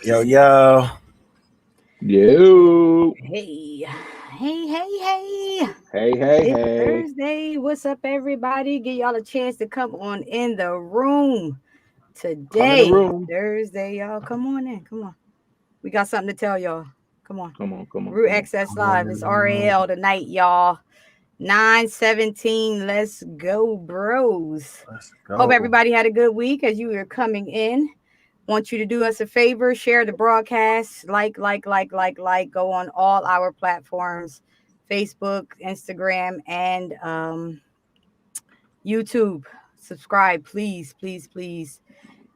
Yo, yo. Yo. Hey, hey. Hey. It's Thursday. What's up, everybody? Give y'all a chance to come on in the room today. Thursday, y'all. Come on in. Come on. We got something to tell y'all. Come on. Root Access Live. It's RAL tonight, y'all. 9:17. Let's go, bros. Hope everybody had a good week as you were coming in. Want you to do us a favor, share the broadcast, like, go on all our platforms, Facebook, Instagram, and YouTube. Subscribe, please.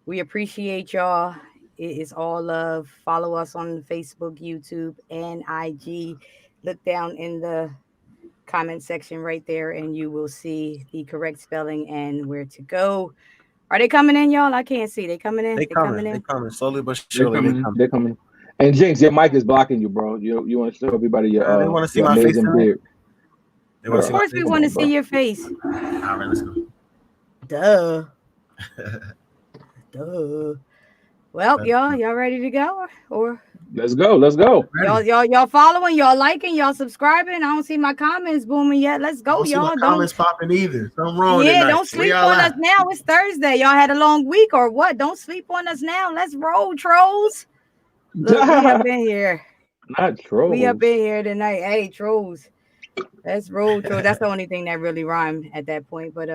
We appreciate y'all. It is all love. Follow us on Facebook, YouTube, and IG. Look down in the comment section right there, and you will see the correct spelling and where to go. Are they coming in, y'all? I can't see. They coming in? They coming slowly but surely. They're coming. And Jinx, your mic is blocking you, bro. You want to show everybody your they want to see my face beard. Of course, we want to see your face. All right, let's go. Duh. Well, y'all ready to go? Or let's go. Y'all following, y'all liking, y'all subscribing. I don't see my comments booming yet. Let's go, y'all. Don't comments popping either. Something wrong. Yeah, don't sleep on us now. It's Thursday. Y'all had a long week or what? Don't sleep on us now. Let's roll, trolls. Look, we up in here. Not trolls. We up in here tonight. Hey, trolls. Let's roll, trolls. That's the only thing that really rhymed at that point. But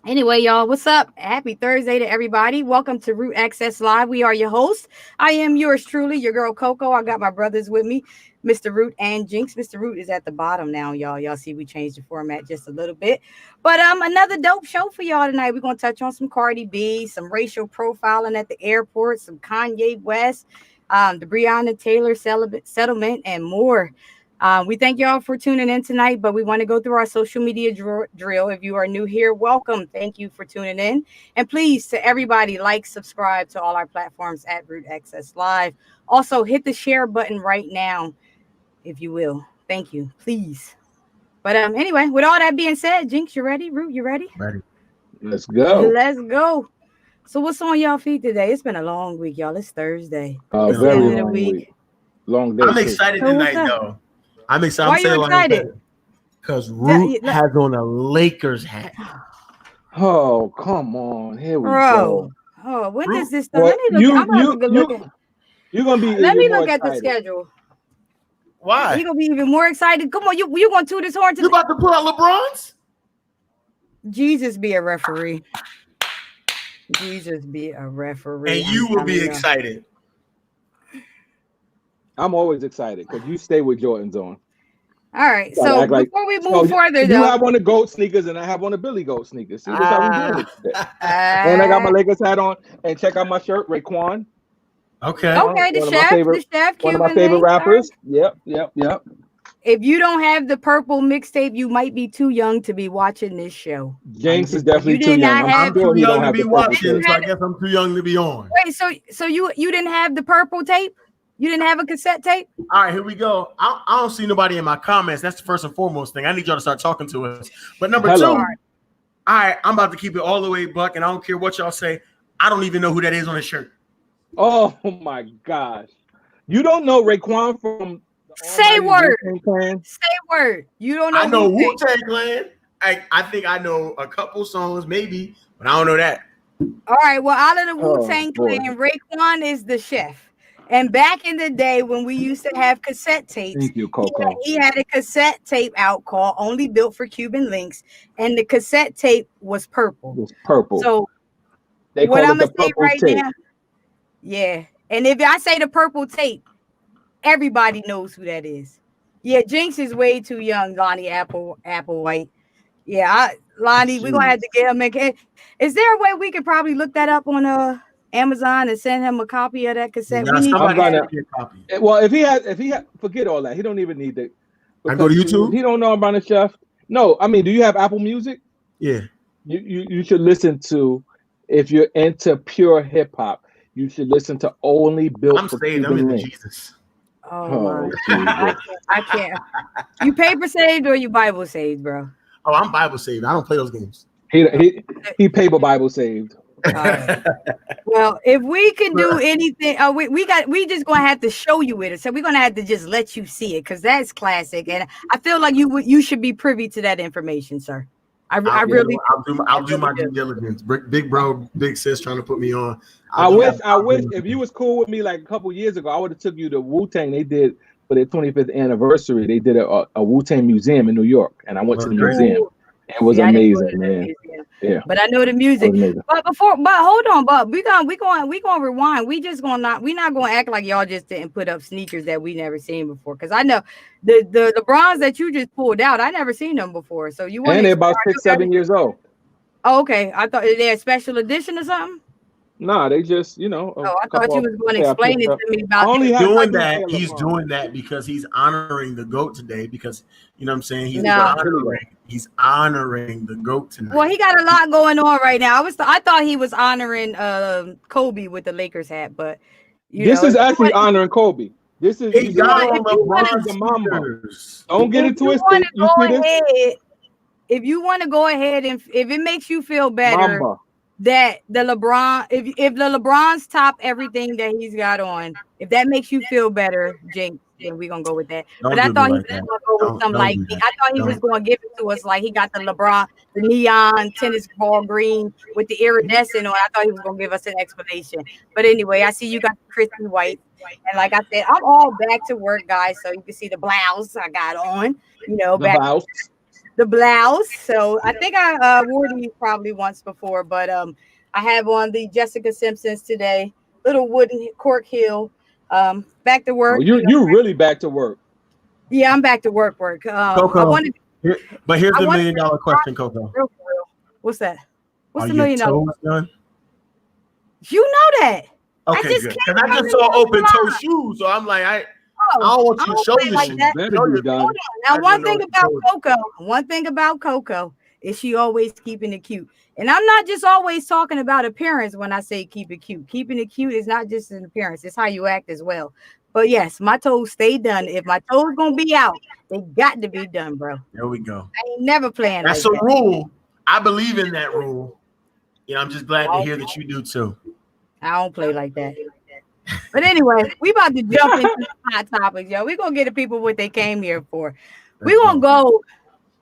anyway, y'all, what's up? Happy Thursday to everybody. Welcome to Root Access Live. We are your hosts. I am yours truly, your girl Coco. I got my brothers with me, Mr. Root and Jinx. Mr. Root is at the bottom now, y'all. Y'all see we changed the format just a little bit. But another dope show for y'all tonight. We're going to touch on some Cardi B, some racial profiling at the airport, some Kanye West, the Breonna Taylor settlement, and more. We thank y'all for tuning in tonight, but we want to go through our social media drill. If you are new here, welcome. Thank you for tuning in. And please, to everybody, like, subscribe to all our platforms at Root Access Live. Also, hit the share button right now, if you will. Thank you, please. But anyway, with all that being said, Jinx, you ready? Root, you ready? Ready. Let's go. So what's on y'all feet today? It's been a long week, y'all. It's Thursday. It's the end of the week. Long day. I'm excited tonight, though. I'm excited. Why are you excited? Because Root has on a Lakers hat. Oh, come on. Here we go. Oh, when does this start? Well, Let me look. You're gonna be. Let me look at the schedule. Why? You're gonna be even more excited. Come on, you gonna toot this horn? You about to pull out LeBron's? Jesus be a referee. Jesus be a referee. And you will be excited. I'm always excited because you stay with Jordans on. All right, so before we move further, you have on the GOAT sneakers and I have on the Billy Goat sneakers. See, that's how we doing it today. And I got my Lakers hat on. And check out my shirt, Raekwon. Okay, the chef, one of my favorite rappers. Yep. If you don't have the purple mixtape, you might be too young to be watching this show. Jinx is definitely too young. I'm too young to be watching, so I guess I'm too young to be on. Wait, so you didn't have the purple tape? You didn't have a cassette tape? All right, here we go. I don't see nobody in my comments. That's the first and foremost thing. I need y'all to start talking to us. But number two, all right, I'm about to keep it all the way buck, and I don't care what y'all say. I don't even know who that is on his shirt. Oh my gosh. You don't know Raekwon from Say word. Say word. You don't know. I know Wu-Tang Clan. I think I know a couple songs, maybe, but I don't know that. All right. Well, out of the Wu-Tang Clan, Raekwon is the chef. And back in the day when we used to have cassette tapes, thank you, Coco. He had a cassette tape out called Only Built for Cuban Links, and the cassette tape was purple. It was purple. So they what call I'm it the gonna say right tape. now, yeah. And if I say the purple tape, everybody knows who that is. Yeah, Jinx is way too young, Lonnie Applewhite. Yeah, Lonnie, we're gonna have to get him. Is there a way we could probably look that up on Amazon and send him a copy of that cassette? We need a copy. Well, if he has, forget all that. He don't even need it. I go to YouTube. He don't know about the chef. No, I mean, do you have Apple Music? Yeah. You should listen to, if you're into pure hip hop, you should listen to Only Built for Cuban Links. Jesus. Oh my! I can't. You paper saved or you Bible saved, bro? Oh, I'm Bible saved. I don't play those games. He paper Bible saved. Well, if we can do anything, we just gonna have to show you it. So we're gonna have to just let you see it because that's classic, and I feel like you should be privy to that information, sir. I'll do my due diligence. Big bro, big sis trying to put me on. I wish if you was cool with me like a couple years ago, I would have took you to Wu-Tang. They did for their 25th anniversary. They did a Wu-Tang museum in New York, and I went to the museum. It was amazing, man. Yeah, but I know the music. But hold on, but we gonna rewind. We're not gonna act like y'all just didn't put up sneakers that we never seen before. Because I know the LeBrons that you just pulled out, I never seen them before. So you want and they're about 6-7 years old. Oh, okay. I thought they're a special edition or something. Nah, they just, I thought you was going to explain it to me about He's doing that because he's honoring the GOAT today. Because you know what I'm saying, he's honoring the GOAT tonight. Well, he got a lot going on right now. I thought he was honoring Kobe with the Lakers hat, but this is actually honoring Kobe. This is the Mamba. Don't get it twisted. If you want to go ahead and if it makes you feel better. Mamba. That the LeBron, if the LeBron's top everything that he's got on, if that makes you feel better, Jinx, then we're gonna go with that. But I thought he was gonna go with something like I thought he was gonna give it to us like he got the LeBron, the neon tennis ball green with the iridescent on. I thought he was gonna give us an explanation. But anyway, I see you got the crispy white. And like I said, I'm all back to work, guys. So you can see the blouse I got on, the blouse. So I think I wore these probably once before, but I have on the Jessica Simpsons today, little wooden cork heel. Back to work. Oh, you're really back to work. Yeah, I'm back to work. Coco, but here's the $1 million question, Coco. Real. What's that? What's the $1 million done? You know that. Okay, good. Because I just saw open toe shoes, so I'm like, I don't want you to show me like that. Now, one thing about Coco is she always keeping it cute. And I'm not just always talking about appearance when I say keep it cute. Keeping it cute is not just an appearance, it's how you act as well. But yes, my toes stay done. If my toes gonna be out, they got to be done, bro. There we go. I ain't never playing. That's a rule. I believe in that rule. I'm just glad to hear that you do too. I don't play like that. But anyway, we about to jump into the hot topics, yo. We're gonna get the people what they came here for. We're gonna go.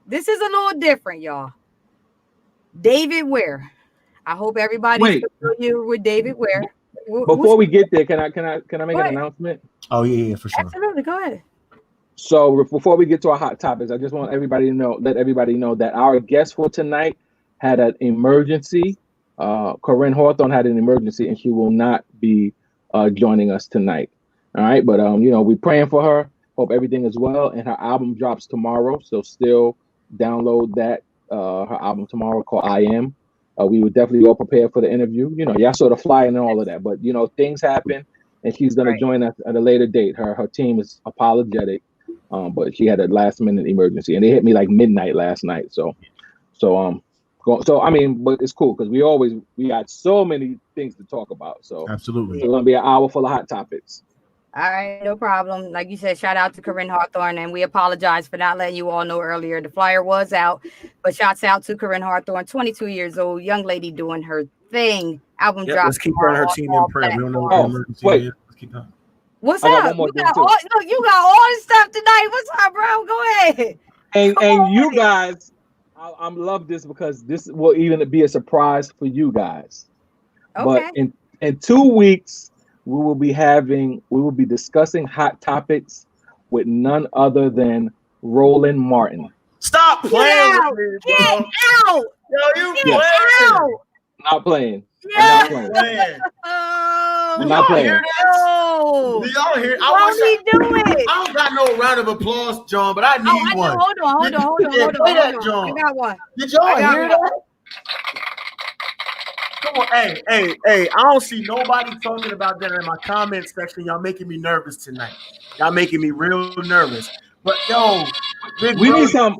This is a little different, y'all. David Ware. I hope everybody's familiar with David Ware. Before we get there, can I make an announcement? Oh yeah, for sure. Absolutely, go ahead. So before we get to our hot topics, I just want everybody to know, let everybody know that our guest for tonight had an emergency. Corinne Hawthorne had an emergency, and she will not be joining us tonight. All right, but we're praying for her. Hope everything is well, and her album drops tomorrow. So still download that. Her album tomorrow called I Am. We were definitely all prepared for the interview. Y'all saw the flyer and all of that, but things happen, and she's gonna join us at a later date. Her team is apologetic, but she had a last minute emergency, and they hit me like midnight last night. So I mean, but it's cool because we got so many things to talk about. So absolutely, it's gonna be an hour full of hot topics. All right, no problem. Like you said, shout out to Corinne Hawthorne, and we apologize for not letting you all know earlier. The flyer was out, but shouts out to Corinne Hawthorne, 22 years old, young lady doing her thing. Album drops. Let's keep her and her team in prayer. We don't know what the emergency is. Let's keep her. What's up? You got all this stuff tonight. What's up, bro? Go ahead. And you guys, I love this because this will even be a surprise for you guys. Okay. But in 2 weeks, we will be discussing hot topics with none other than Roland Martin. Stop playing with me, bro. Get out. Yo, you playing. Not playing. Yeah. I'm not playing. No. Do y'all hear? Why he do it? I don't got no round of applause, John, but I need one. Hold on. Play that, John. I got one. Did y'all hear that? Come on, hey, I don't see nobody talking about that in my comment section. Y'all making me nervous tonight. Y'all making me real nervous. But yo, we need some.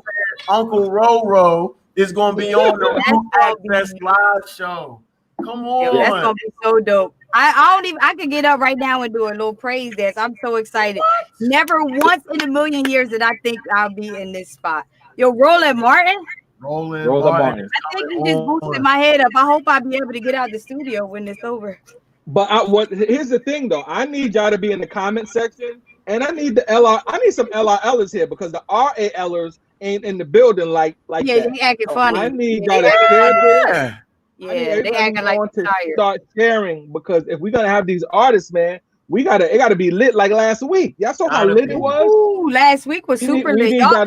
Uncle Roro is gonna be on the Access Live show. Come on, yo, that's gonna be so dope. I could get up right now and do a little praise dance. I'm so excited. What? Never once in a million years did I think I'll be in this spot. Yo, Roland Martin. Roland Martin. I think you just boosted my head up. I hope I'll be able to get out the studio when it's over. But here's the thing though. I need y'all to be in the comment section, and I need I need some LRLers here because the RALers ain't in the building like that. They acting funny. I need y'all to share this. Yeah, they acting like to tired. Start sharing because if we're gonna have these artists, man, it gotta be lit like last week. Y'all saw how lit it was. Ooh, last week was super lit. Y'all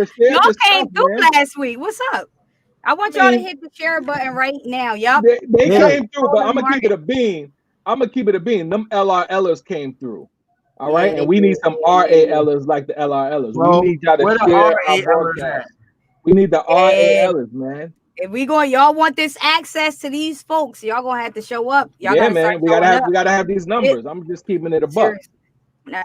came through last week. What's up? I want y'all to hit the share button right now. Y'all. They came through, but I'm gonna keep it a bean. Them LRLers came through. All right, and we need some RALers like the LRLers. We need y'all to share our broadcast. We need the RALers, man. If y'all want this access to these folks, y'all gonna have to show up. Y'all man, we gotta have these numbers. I'm just keeping it a buck. So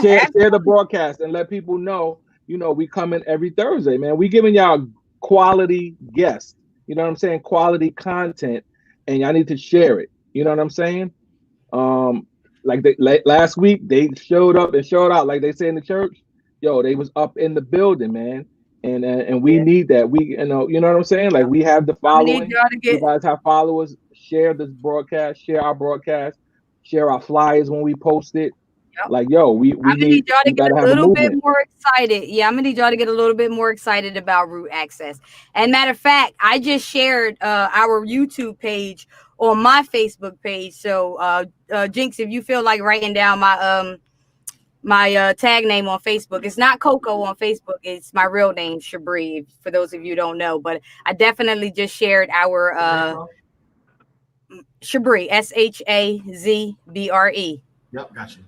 share the broadcast and let people know. We come in every Thursday, man. We giving y'all quality guests. You know what I'm saying? Quality content, and y'all need to share it. You know what I'm saying? Last week they showed up and showed out, like they say in the church. Yo, they was up in the building, man. And we need that. You know what I'm saying? Like we have the following. You guys have followers. Share this broadcast. Share our broadcast. Share our flyers when we post it. Yep. Like we need y'all to get a little bit more excited. Yeah, I'm gonna need y'all to get a little bit more excited about Root Access. And matter of fact, I just shared our YouTube page on my Facebook page. So Jinx, if you feel like writing down my tag name on Facebook, it's not Coco on Facebook, it's my real name, Shabri, for those of you who don't know. But I definitely just shared our Shabri, SHAZBRE. Yep, got you.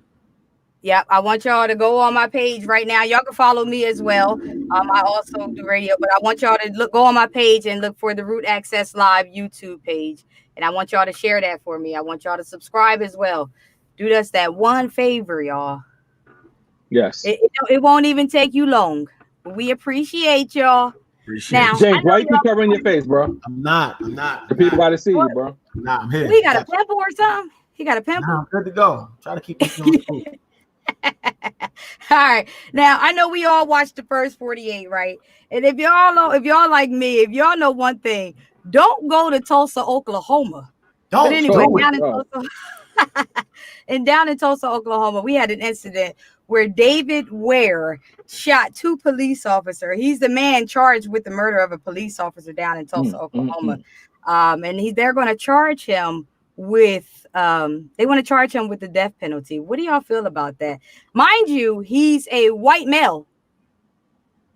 Yep, I want y'all to go on my page right now. Y'all can follow me as well. I also do radio, but I want y'all to go on my page and look for the Root Access Live YouTube page. And I want y'all to share that for me. I want y'all to subscribe as well. Do us that one favor, y'all. Yes. It won't even take you long. We appreciate y'all. Now, James, why you keep covering your face, bro? I'm not. The people got to see you, bro. Nah, I'm here. We got a pimple or something? He got a pimple? Nah, I'm good to go. Try to keep this on. All right. Now I know we all watched the first 48, right? And if y'all like me, if y'all know one thing, don't go to Tulsa, Oklahoma. But anyway, down in Tulsa, Oklahoma, we had an incident where David Ware shot 2 police officers. He's the man charged with the murder of a police officer down in Tulsa, Oklahoma. And they're going to charge him with the death penalty. What do y'all feel about that? Mind you, he's a white male.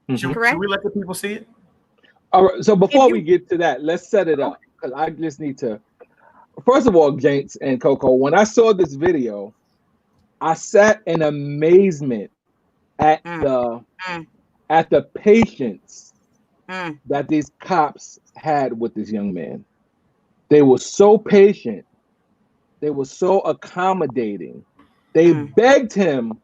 Correct? Should we let the people see it? All right. So before we get to that, let's set it up because I just need to. First of all, Jenks and Coco, when I saw this video, I sat in amazement at the patience that these cops had with this young man. They were so patient. They were so accommodating. They begged him.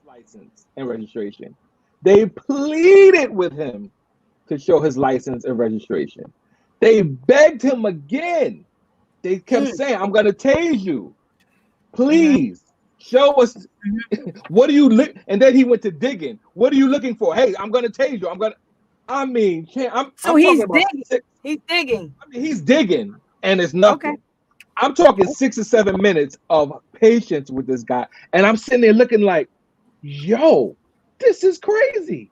License and registration. They pleaded with him to show his license and registration. They begged him again. They kept saying, "I'm gonna tase you. Please show us what do you look." And then he went to digging. What are you looking for? Hey, I'm gonna tase you. He's digging. He's digging. I mean, he's digging, and it's nothing. Okay. I'm talking 6 or 7 minutes of patience with this guy, and I'm sitting there looking like, "Yo, this is crazy."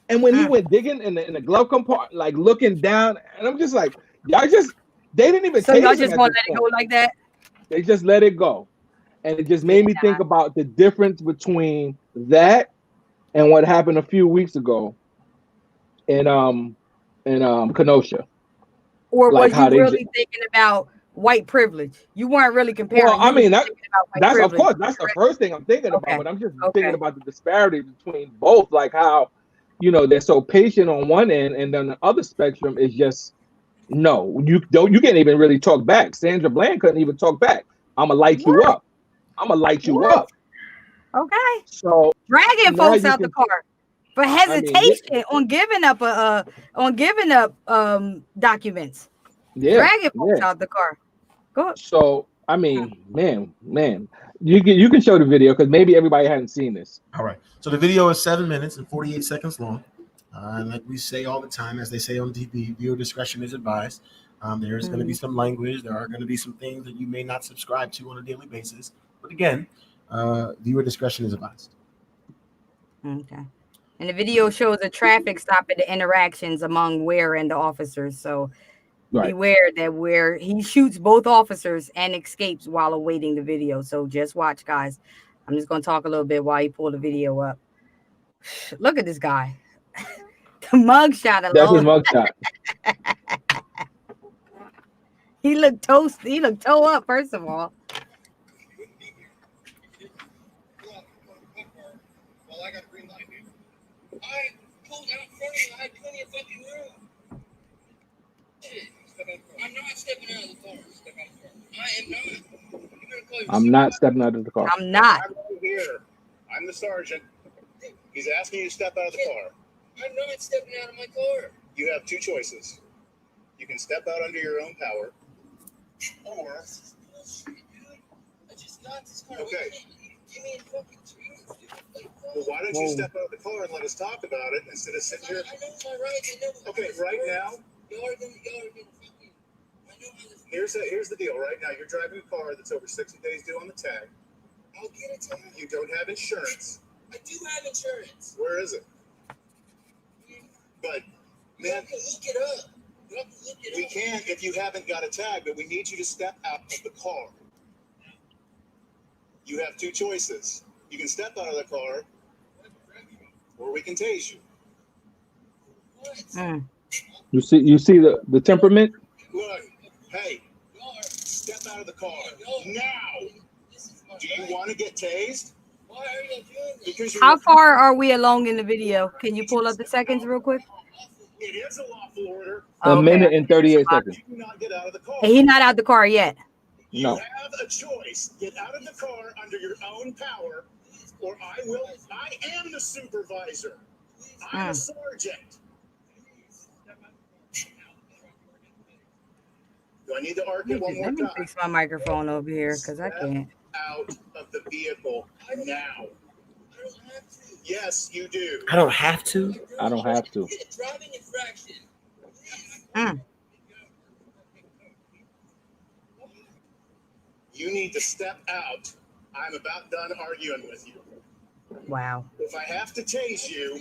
And when he went digging in the glove compartment, like looking down, and I'm just like, they didn't even. So y'all just gonna let it go like that? They just let it go, and it just made me think about the difference between that and what happened a few weeks ago in Kenosha. Or was you really thinking about white privilege? You weren't really comparing. Well, I mean, that's of course that's the first thing I'm thinking about. But I'm just thinking about the disparity between both, like how they're so patient on one end, and then the other spectrum is just no. You can't even really talk back. Sandra Bland couldn't even talk back. I'm gonna light you up. Okay. So dragging folks out the car for hesitation on giving up documents. Yeah, dragging folks out the car. Go. So I mean, man, you can show the video because maybe everybody hasn't seen this. All right. So the video is 7 minutes and 48 seconds long. Like we say all the time, as they say on TV, viewer discretion is advised. There's going to be some language. There are going to be some things that you may not subscribe to on a daily basis. But again, viewer discretion is advised. Okay. And the video shows a traffic stop at the interactions among Ware and the officers. So beware that where he shoots both officers and escapes while awaiting the video. So just watch, guys. I'm just going to talk a little bit while you pull the video up. Look at this guy. The mugshot alone. That's his mugshot. He looked toast. He looked toe up, first of all. Well, I got a green light, dude. I pulled out front of you. I had plenty of fucking room. Shit. I'm not stepping out of the car. Step out of the car. I am not. I'm not stepping out of the car. I'm not. I'm right here. I'm the sergeant. He's asking you to step out of the car. I'm not stepping out of my car. You have two choices. You can step out under your own power, or... I just got this car. Okay. Give me a fucking chance. Well, why don't you step out of the car and let us talk about it instead of sitting here? I know my rights. I know. Okay, right now. Y'all are gonna fucking. Here's the deal. Right now, you're driving a car that's over 60 days due on the tag. I'll get a tag. You don't have insurance. I do have insurance. Where is it? But man, you have to look it up. We can't if you haven't got a tag, but we need you to step out of the car. You have two choices. You can step out of the car, or we can tase you. You see the temperament? Look, hey, step out of the car now. Do you want to get tased? Why are you doing this? How far are we along in the video? Can you pull up the seconds real quick? It is a lawful order. A minute and 38 seconds. You not get out of the car. Hey, he's not out the car yet. You have a choice. Get out of the car under your own power, or I am the supervisor. I'm a sergeant. Do I need to argue one more Let me time? fix my microphone over here because I can't. Out of the vehicle now. Yes, you do. I don't have to. I don't have to. Driving infraction. You need to step out. I'm about done arguing with you. Wow. If I have to tase you,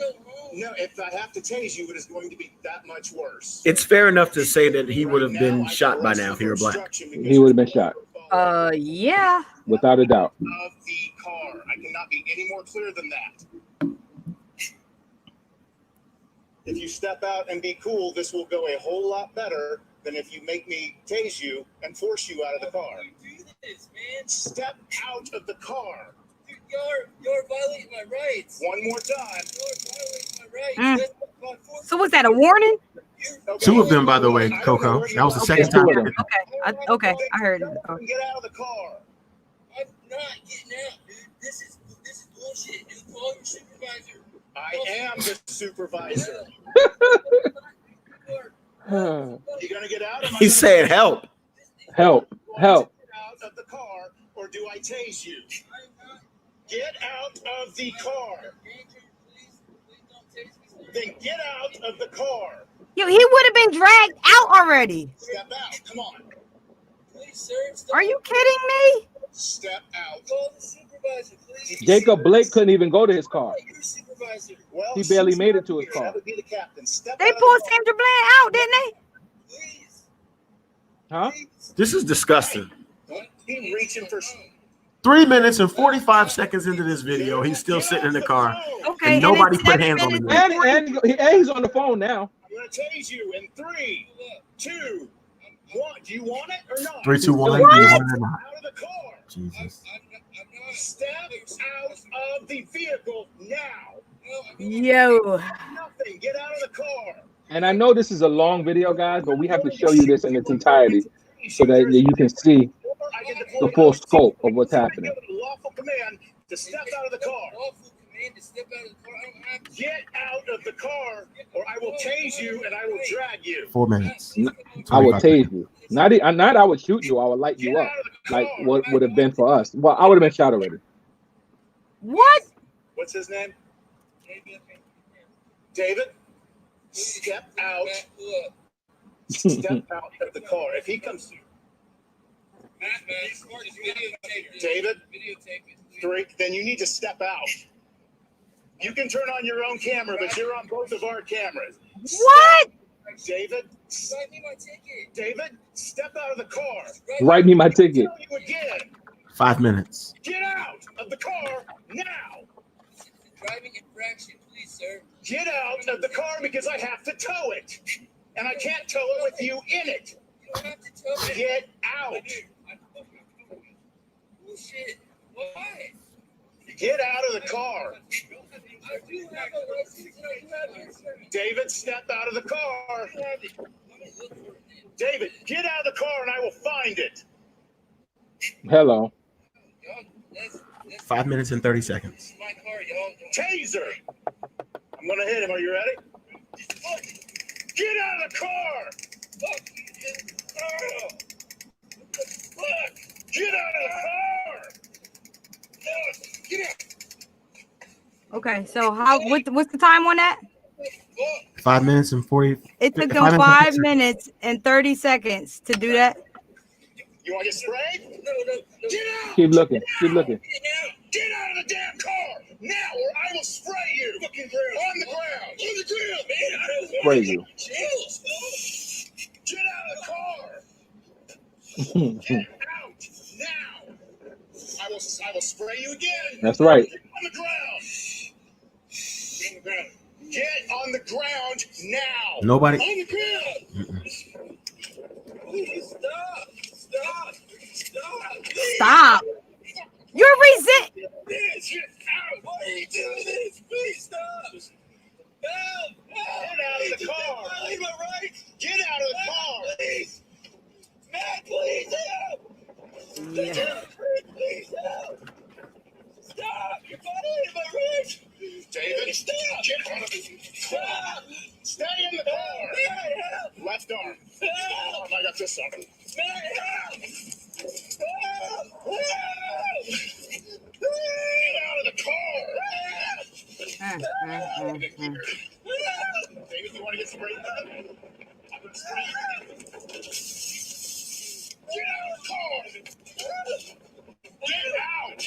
if I have to tase you, it is going to be that much worse. It's fair enough to say that he would have been shot by now if he were black. He would have been shot. Yeah. Without a doubt. Of the car. I cannot be any more clear than that. If you step out and be cool, this will go a whole lot better than if you make me tase you and force you out of the car. Step out of the car. You're violating my rights. One more time. You're violating my rights. So was that a warning? Two of them, by the way, Coco. That was the second time. Okay, I heard it. Get out of the car. I'm not getting out, dude. This is bullshit. Dude, call your supervisor. I am the supervisor. You gonna get out? He said, "Help! Help! Help!" Out of the car, or do I tase you? Get out of the car. Then get out of the car. Yo, he would have been dragged out already. Step out. Come on. Please, sir. Are you kidding me? Step out. Call the supervisor, please. Jacob Blake couldn't even go to his car. Your supervisor. Well, He barely made it to his car. That would be the captain. Step They out pulled of the Sandra Bland out, didn't they? car. Please. Huh? This is disgusting." Don't be reaching for. 3 minutes and 45 seconds into this video, he's still sitting in the car. Okay. And nobody it's put 7 hands on him. minutes. And he's on the phone now. I'm gonna tase you in 3, 2, 1. Do you want it or not? 3, 2, 1. What? Do you want it or not? Out of the car. Jesus. Step out of the vehicle now. Yo. Nothing. Get out of the car. And I know this is a long video, guys, but we have to show you this in its entirety so that you can see the full scope of what's happening. Lawful command to step out of the car. Get out of the car, or I will tase you and I will drag you. 4 minutes. I will tase you. Not I would shoot you. I would light you up, like what would have been for us. Well, I would have been shot already. What? What's his name? David. Step out. Step out of the car. If he comes through. David, 3, then you need to step out. You can turn on your own camera, but you're on both of our cameras. What? David, write me my ticket. David, step out of the car. Write me my ticket. I'll tell you again. 5 minutes. Get out of the car now. Driving infraction, please, sir. Get out of the car because I have to tow it. And I can't tow it with you in it. You don't have to tow it. Get out. Bullshit. Why? Get out of the car. I do have a license and I do have insurance. David, step out of the car. I have it. I'm gonna look for it then. David, get out of the car and I will find it. Hello. Y'all, that's 5 minutes and 30 seconds. my car, y'all. Taser. I'm going to hit him. Are you ready? Get out of the car. Fuck. Look. Get out of the car. Get out. Okay, so what's the time on that? 5 minutes and 40. It took 5 them minutes and 5 30 minutes and 30 seconds to do that. You want to get sprayed? No. Get out. Keep looking. Keep looking. Get out of the damn car now, or I will spray you. Fucking ground. On the ground. On the ground, man. Spray you. Get out of the car. Get out now. I will spray you again. That's right. Get on the ground. Get on the ground now. Nobody. On the ground. Please stop. Stop. You're Bitch, get out. Why are you doing this? Please stop. Help. Get out of the car. Leave my right. Get out of the car. Please. Matt, please help. Yeah. Please help. Stop. You're violating my right. David, Stop. get out of the car. Stay in the car. Matt, help. Left arm. Help. I got this arm. Matt, help. Help. Get out of the car. David, you want to get sprayed? I'm going to spray you. Get out of the car. Get out.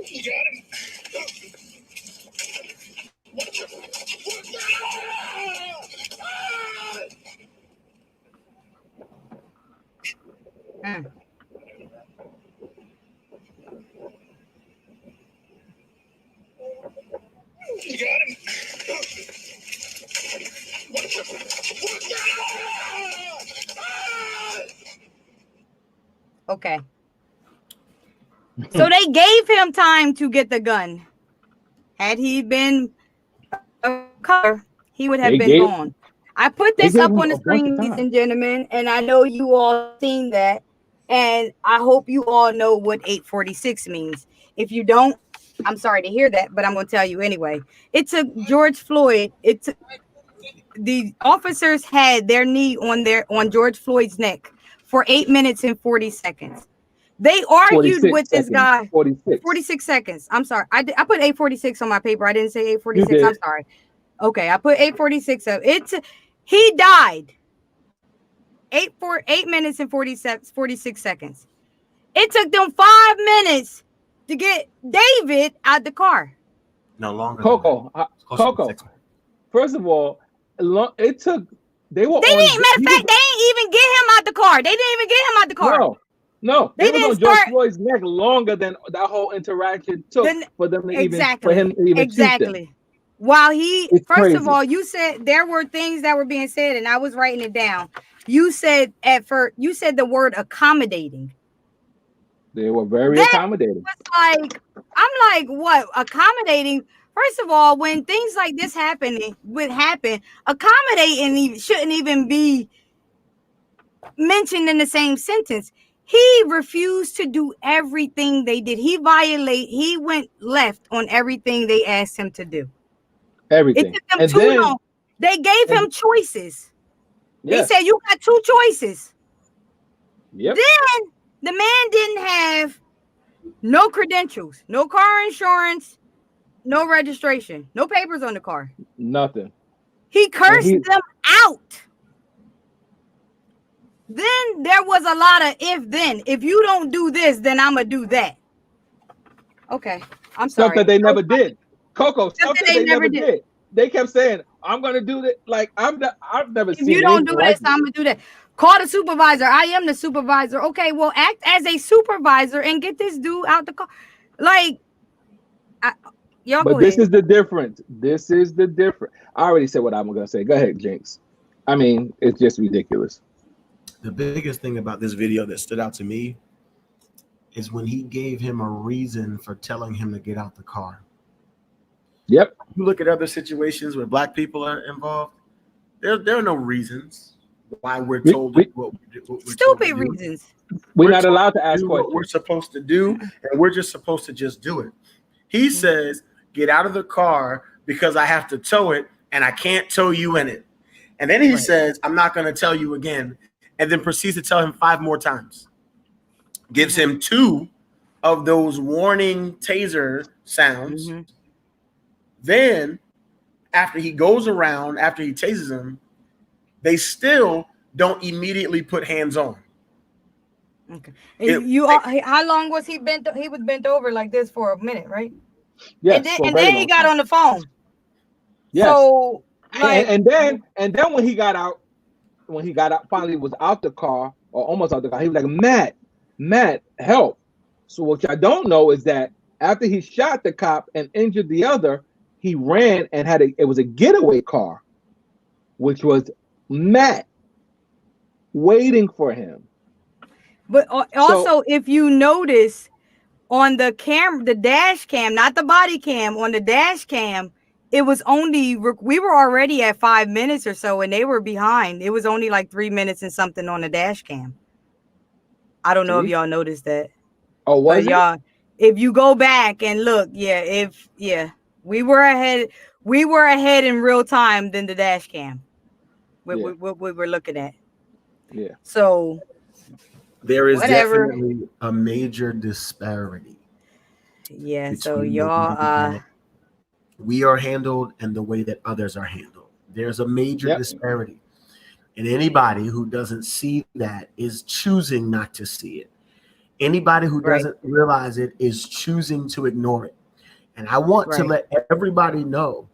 You got him. What the? You got him. What the? Okay. So they gave him time to get the gun. Had he been a color, he would have been gone. I put this up on the screen, ladies and gentlemen, and I know you all seen that, and I hope you all know what 846 means. If you don't, I'm sorry to hear that, but I'm going to tell you anyway. It took George Floyd. The officers had their knee on George Floyd's neck for 8 minutes and 40 seconds. They argued with this guy. 46 seconds. I'm sorry. I put 846 on my paper. I didn't say 846. I'm sorry. Okay, I put 846 up. He died. 8 minutes and 46 seconds. It took them 5 minutes to get David out the car. No longer. Coco. First of all, it took. Matter of fact, they didn't even get him out the car. They didn't even get him out the car. No, they was on George Floyd's neck longer than that whole interaction took for them to even shoot them. While first of all, you said there were things that were being said, and I was writing it down. You said the word accommodating. They were very accommodating. I'm like, what? Accommodating? First of all, when things like this happen, accommodating shouldn't even be mentioned in the same sentence. He refused to do everything they did. He went left on everything they asked him to do. Everything. It took them too long. They gave him choices. Yes. They said, you got 2 choices. Yep. Then the man didn't have No credentials, no car insurance, no registration, no papers on the car. Nothing. He cursed them out. Then there was a lot of if you don't do this, then I'm going to do that. Okay. I'm sorry. Stuff that they never did. Coco, stuff that they never did. They kept saying, I'm going to do that. Like, I've never seen it. If you don't do this, I'm going to do that. Call the supervisor. I am the supervisor. Okay, well, act as a supervisor and get this dude out the car. Like, y'all but go this ahead. is the difference. This is the difference. I already said what I'm going to say. Go ahead, Jinx. I mean, it's just ridiculous. The biggest thing about this video that stood out to me is when he gave him a reason for telling him to get out the car. Yep. You look at other situations where black people are involved, there are no reasons why we're told what we're stupid reasons. We're not allowed to ask questions. What we're supposed to do, and we're just supposed to just do it. He says, get out of the car because I have to tow it and I can't tow you in it. And then he says, I'm not going to tell you again. And then proceeds to tell him 5 more times. Gives him 2 of those warning taser sounds. Then, after he goes around, after he tases him, they still don't immediately put hands on. Okay. How long was he bent? He was bent over like this for a minute, right? Yes. And then he got on the phone. Yes. So, like, and then when he got out, finally was out the car or almost out the car, he was like, Matt, help. So what I don't know is that after he shot the cop and injured the other, he ran and it was a getaway car, which was Matt waiting for him. But also, if you notice on the camera, the dash cam, not the body cam, on the dash cam, it was only, we were already at 5 minutes or so and they were behind. It was only like 3 minutes and something on the dash cam. I don't know if y'all noticed that. Oh, was y'all, if you go back and look, we were ahead in real time than the dash cam. We were looking at. Yeah. So there is definitely a major disparity. Yeah. So y'all, we are handled and the way that others are handled. There's a major disparity. And anybody who doesn't see that is choosing not to see it. Anybody who doesn't realize it is choosing to ignore it. And I want to let everybody know,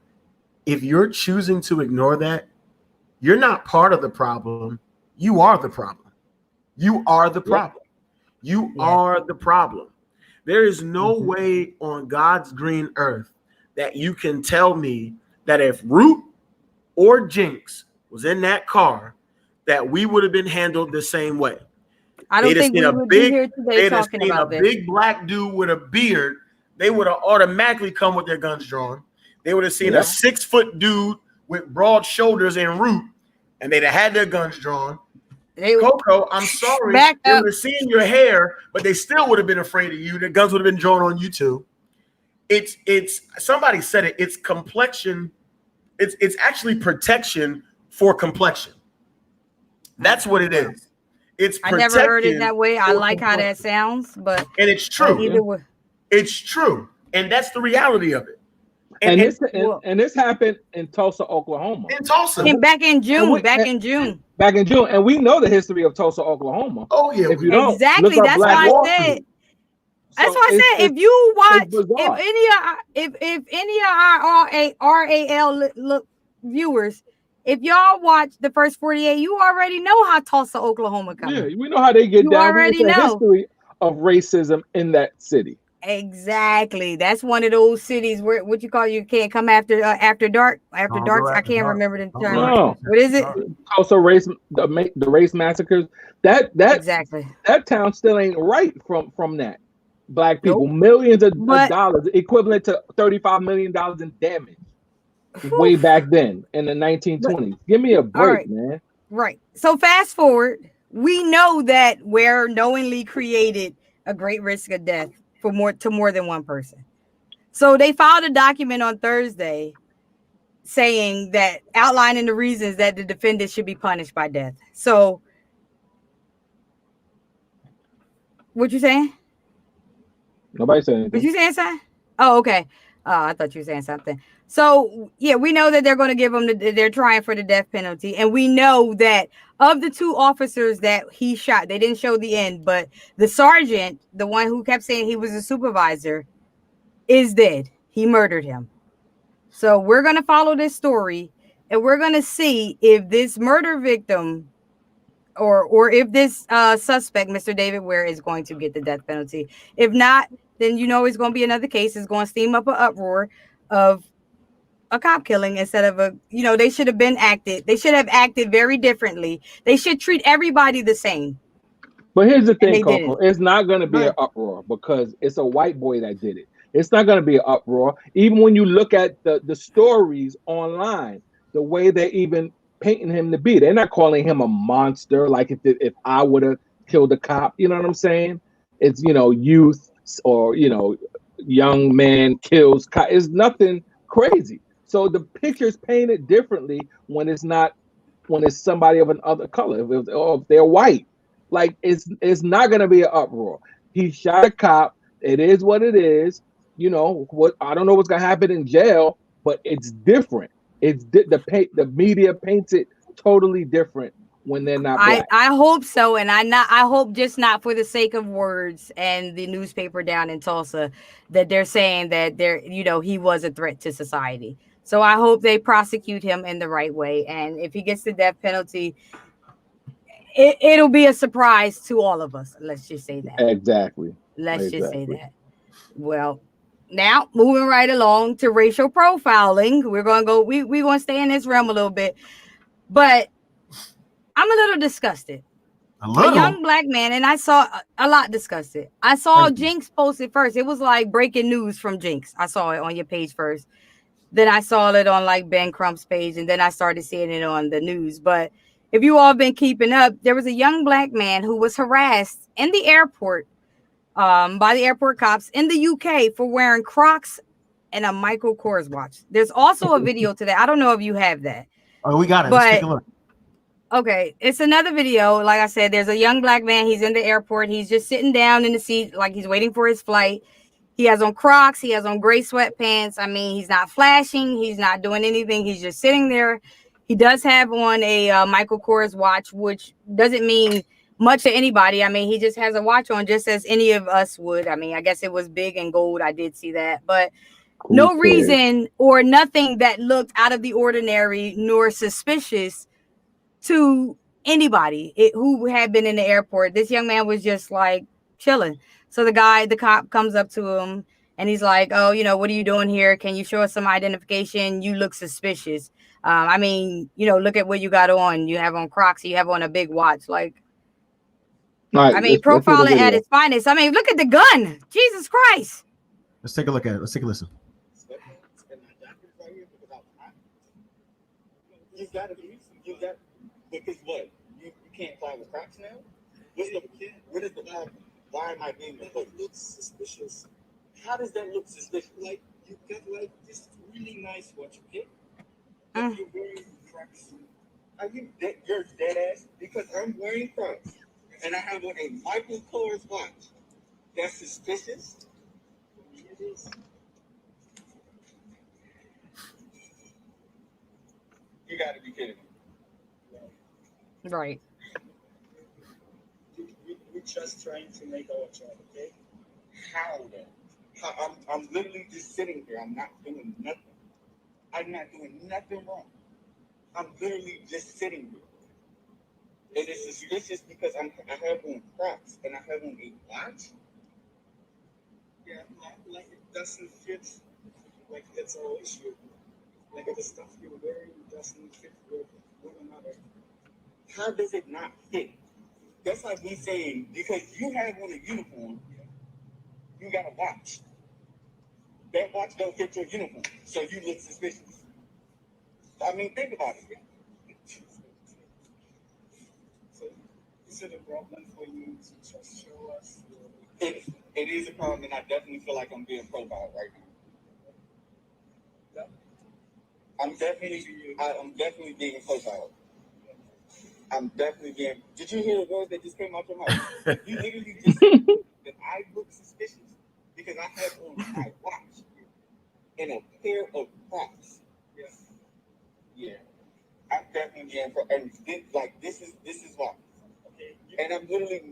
if you're choosing to ignore that, you're not part of the problem. You are the problem. You are the problem. You are the problem. There is no way on God's green earth that you can tell me that if Root or Jinx was in that car, that we would have been handled the same way. I don't think we would be here today talking about this. Big black dude with a beard, they would have automatically come with their guns drawn. They would have seen a 6-foot dude with broad shoulders and Root, and they'd have had their guns drawn. Coco, I'm sorry, they would have seen your hair, but they still would have been afraid of you. The guns would have been drawn on you too. It's somebody said it. It's complexion. It's actually protection for complexion. That's what it is. It's I never heard it that way. I like how that sounds, but and it's true. Either way. It's true, and that's the reality of it. And this happened in Tulsa, Oklahoma. In Tulsa, back in June. Back in June, and we know the history of Tulsa, Oklahoma. Oh yeah, if you don't, exactly. That's why I said. That's why I said if you watch, if any of our RAL viewers, if y'all watch the first 48, you already know how Tulsa, Oklahoma comes. Yeah, we know how they get you down. Already know history of racism in that city. Exactly. That's one of those cities where you can't come after dark. After dark, I can't remember the term. No. What is it? Also, the race massacres. That exactly. That town still ain't right from that. Black people, millions of dollars, equivalent to $35 million in damage, way back then in the 1920s. Give me a break, man. Right. So fast forward, we know that Ware knowingly created a great risk of death for more than one person. So they filed a document on Thursday saying that, outlining the reasons that the defendant should be punished by death. So what you saying? Nobody said anything. Was you saying something? Oh, okay. I thought you were saying something. So yeah, we know that they're going to give him they're trying for the death penalty, and we know that of the 2 officers that he shot, they didn't show the end, but the sergeant, the one who kept saying he was a supervisor, is dead. He murdered him. So we're going to follow this story, and we're going to see if this murder victim or if this suspect, Mr. David Ware, is going to get the death penalty. If not, then it's going to be another case. It's going to steam up an uproar of a cop killing instead of they should have They should have acted very differently. They should treat everybody the same. But here's the thing, they Coco. didn't. It's not going to be an uproar because it's a white boy that did it. It's not going to be an uproar. Even when you look at the stories online, the way they're even painting him to be, they're not calling him a monster. Like if I would have killed a cop, you know what I'm saying? It's, youth or, young man kills cop. It's nothing crazy. So the picture's painted differently when it's somebody of another color, or if they're white. Like it's not gonna be an uproar. He shot a cop. It is what it is. What I don't know what's gonna happen in jail, but it's different. It's the media paints it totally different when they're not black. I hope so, and I hope just not for the sake of words and the newspaper down in Tulsa that they're saying that he was a threat to society. So I hope they prosecute him in the right way, and if he gets the death penalty, it'll be a surprise to all of us. Let's just say that. Exactly. Let's just say that. Well, now moving right along to racial profiling, we're gonna go. We're gonna stay in this realm a little bit, but I'm a little disgusted. A young black man, and I saw a lot disgusted. I saw Jinx posted first. It was like breaking news from Jinx. I saw it on your page first. Then I saw it on like Ben Crump's page, and then I started seeing it on the news. But if you all been keeping up, there was a young black man who was harassed in the airport by the airport cops in the UK for wearing Crocs and a Michael Kors watch. There's also a video to that. I don't know if you have that. Oh, we got it. Let's take a look. Okay, it's another video. Like I said, there's a young black man. He's in the airport. He's just sitting down in the seat like he's waiting for his flight. He has on Crocs. He has on gray sweatpants. I mean, he's not flashing. He's not doing anything. He's just sitting there. He does have on a Michael Kors watch, which doesn't mean much to anybody. I mean, he just has a watch on just as any of us would. I mean, I guess it was big and gold. I did see that. But no reason or nothing that looked out of the ordinary nor suspicious to anybody who had been in the airport. This young man was just like chilling. So the cop comes up to him and he's like, oh, what are you doing here? Can you show us some identification? You look suspicious. I mean, look at what you got on. You have on Crocs. You have on a big watch. Like, right, I mean, profiling at its finest. I mean, look at the gun. Jesus Christ. Let's take a look at it. Let's take a listen. You got because what? You can't fly with Crocs now? What is the problem? Why am I being replaced? It looks suspicious. How does that look suspicious? Like, you got like this really nice watch, okay? But you're wearing Crocs. Are you you're dead ass? Because I'm wearing Crocs and I have on a Michael Kors watch. That's suspicious? It is. You gotta be kidding me. Right. We're just trying to make our job, okay? How then? I'm literally just sitting here. I'm not doing nothing. I'm not doing nothing wrong. I'm literally just sitting here. It is suspicious because I have on Crocs and I have on a watch. Yeah, like it doesn't fit. Like that's our issue. Like the stuff you're wearing doesn't fit with one another. How does it not fit? That's like me saying, because you have on a uniform, you got a watch. That watch don't fit your uniform, so you look suspicious. I mean, think about it. So, is it a problem for you to just show us? It is a problem, and I definitely feel like I'm being profiled right now. I'm definitely being profiled. I'm definitely being. Did you hear the words that just came out your mouth? You literally just said that I look suspicious because and I had on my watch and a pair of crocs. Yeah. I'm definitely in for, and this is why. Okay. And I'm literally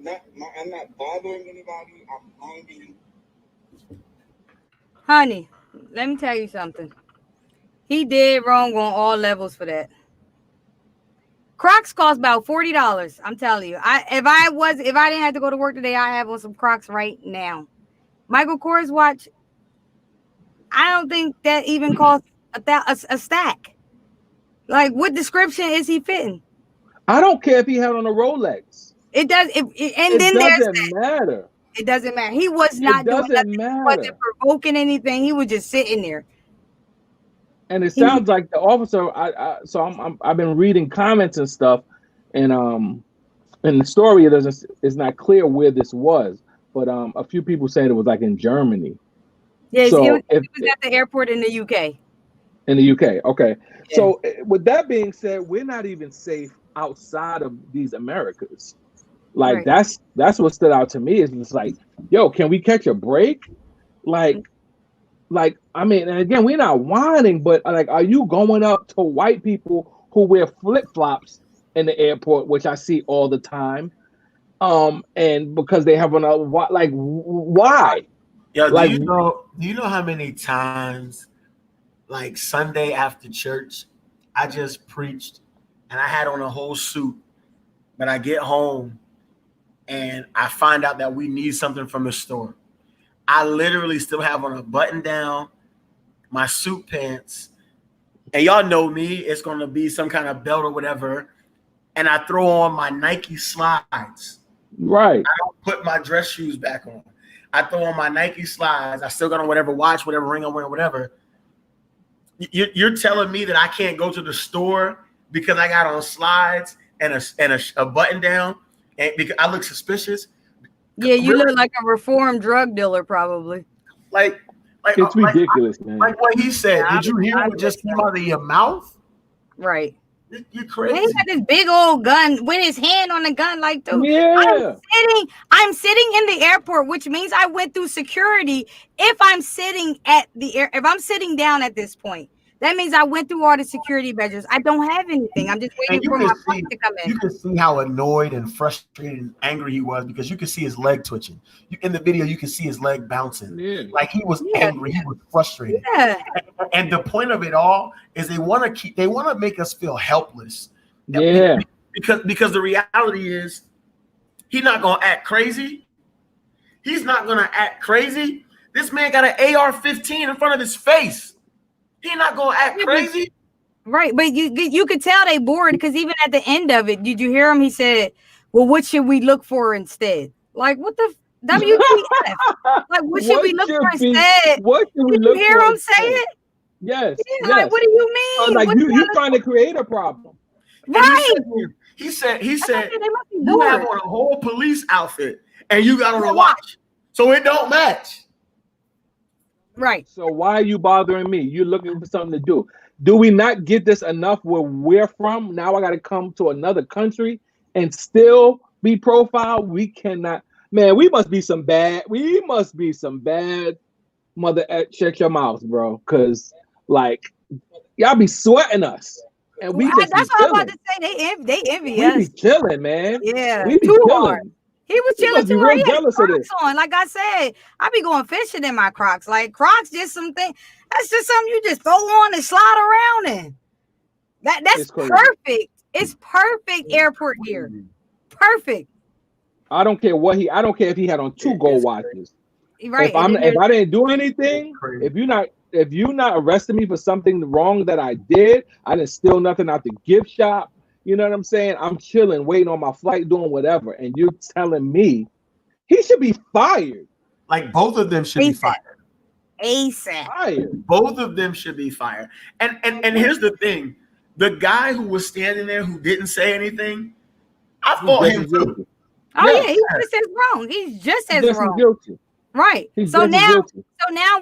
I'm not bothering anybody. I'm minding. Honey, let me tell you something. He did wrong on all levels for that. Crocs cost about $40. I'm telling you. If I didn't have to go to work today, I have on some Crocs right now. Michael Kors watch. I don't think that even costs a stack. Like, what description is he fitting? I don't care if he had on a Rolex. It does. It doesn't matter. It doesn't matter. He was not doing nothing. He wasn't provoking anything. He was just sitting there. And it sounds like the officer. I've been reading comments and stuff, and the story it's not clear where this was, but a few people said it was like in Germany. Yes, so it was at the airport in the UK. In the UK, okay. Yeah. So with that being said, we're not even safe outside of these Americas. Like right. that's what stood out to me. Is it's like, yo, can we catch a break? Like I mean, and again, we're not whining, but like, are you going up to white people who wear flip-flops in the airport, which I see all the time, and because they have why? Yeah, like, do you know how many times, like Sunday after church, I just preached and I had on a whole suit, but I get home and I find out that we need something from the store. I literally still have on a button down, my suit pants, and y'all know me, it's going to be some kind of belt or whatever, and I throw on my Nike slides. Right. I don't put my dress shoes back on. I throw on my Nike slides. I still got on whatever watch, whatever ring I'm wearing, whatever. You're telling me that I can't go to the store because I got on slides and a button down, and because I look suspicious? Yeah, you really? Look like a reformed drug dealer, probably. Like it's ridiculous, man. Like what he said. Did you hear what just came out of your mouth? Right. You're crazy. Man, he got this big old gun with his hand on the gun, like, dude. Yeah. I'm sitting in the airport, which means I went through security. If I'm sitting if I'm sitting down at this point, that means I went through all the security measures. I don't have anything. I'm just waiting for my flight to come in. You can see how annoyed and frustrated and angry he was because you can see his leg twitching. In the video, you can see his leg bouncing. Yeah. Like he was angry. He was frustrated. Yeah. And the point of it all is they want to make us feel helpless. Yeah. Because the reality is he's not gonna act crazy. He's not gonna act crazy. This man got an AR-15 in front of his face. He's not gonna act crazy, right? But you could tell they bored because even at the end of it, did you hear him? He said, "Well, what should we look for instead?" Like, what the WTF? Like, what should we look for instead? What should we look for? Did you hear him say it? Yes. Yeah, like, what do you mean? Like you trying to create a problem, right? He said, you have on a whole police outfit and you got on a watch, so it don't match. Right. So why are you bothering me? You're looking for something to do. Do we not get this enough where we're from? Now I got to come to another country and still be profiled? We cannot. Man, we must be some bad mother. Check your mouth, bro. Because like y'all be sweating us. And we just that's what I'm about to say. They envy us. We be chilling, man. Yeah. We be chilling. Hard. He was chilling too. He had Crocs on. Like I said, I be going fishing in my Crocs. Like Crocs, just something. That's just something you just throw on and slide around in. That's perfect. It's perfect airport gear. Perfect. I don't care if he had on two gold watches. Right. If I didn't do anything, if you're not arresting me for something wrong that I did, I didn't steal nothing out the gift shop. You know what I'm saying? I'm chilling, waiting on my flight, doing whatever. And you're telling me he should be fired. Like both of them should be fired. ASAP. Fired. Both of them should be fired. And here's the thing. The guy who was standing there who didn't say anything, I fought him too. Oh yeah, he's just as wrong. He's just as wrong. Guilty. Right. So now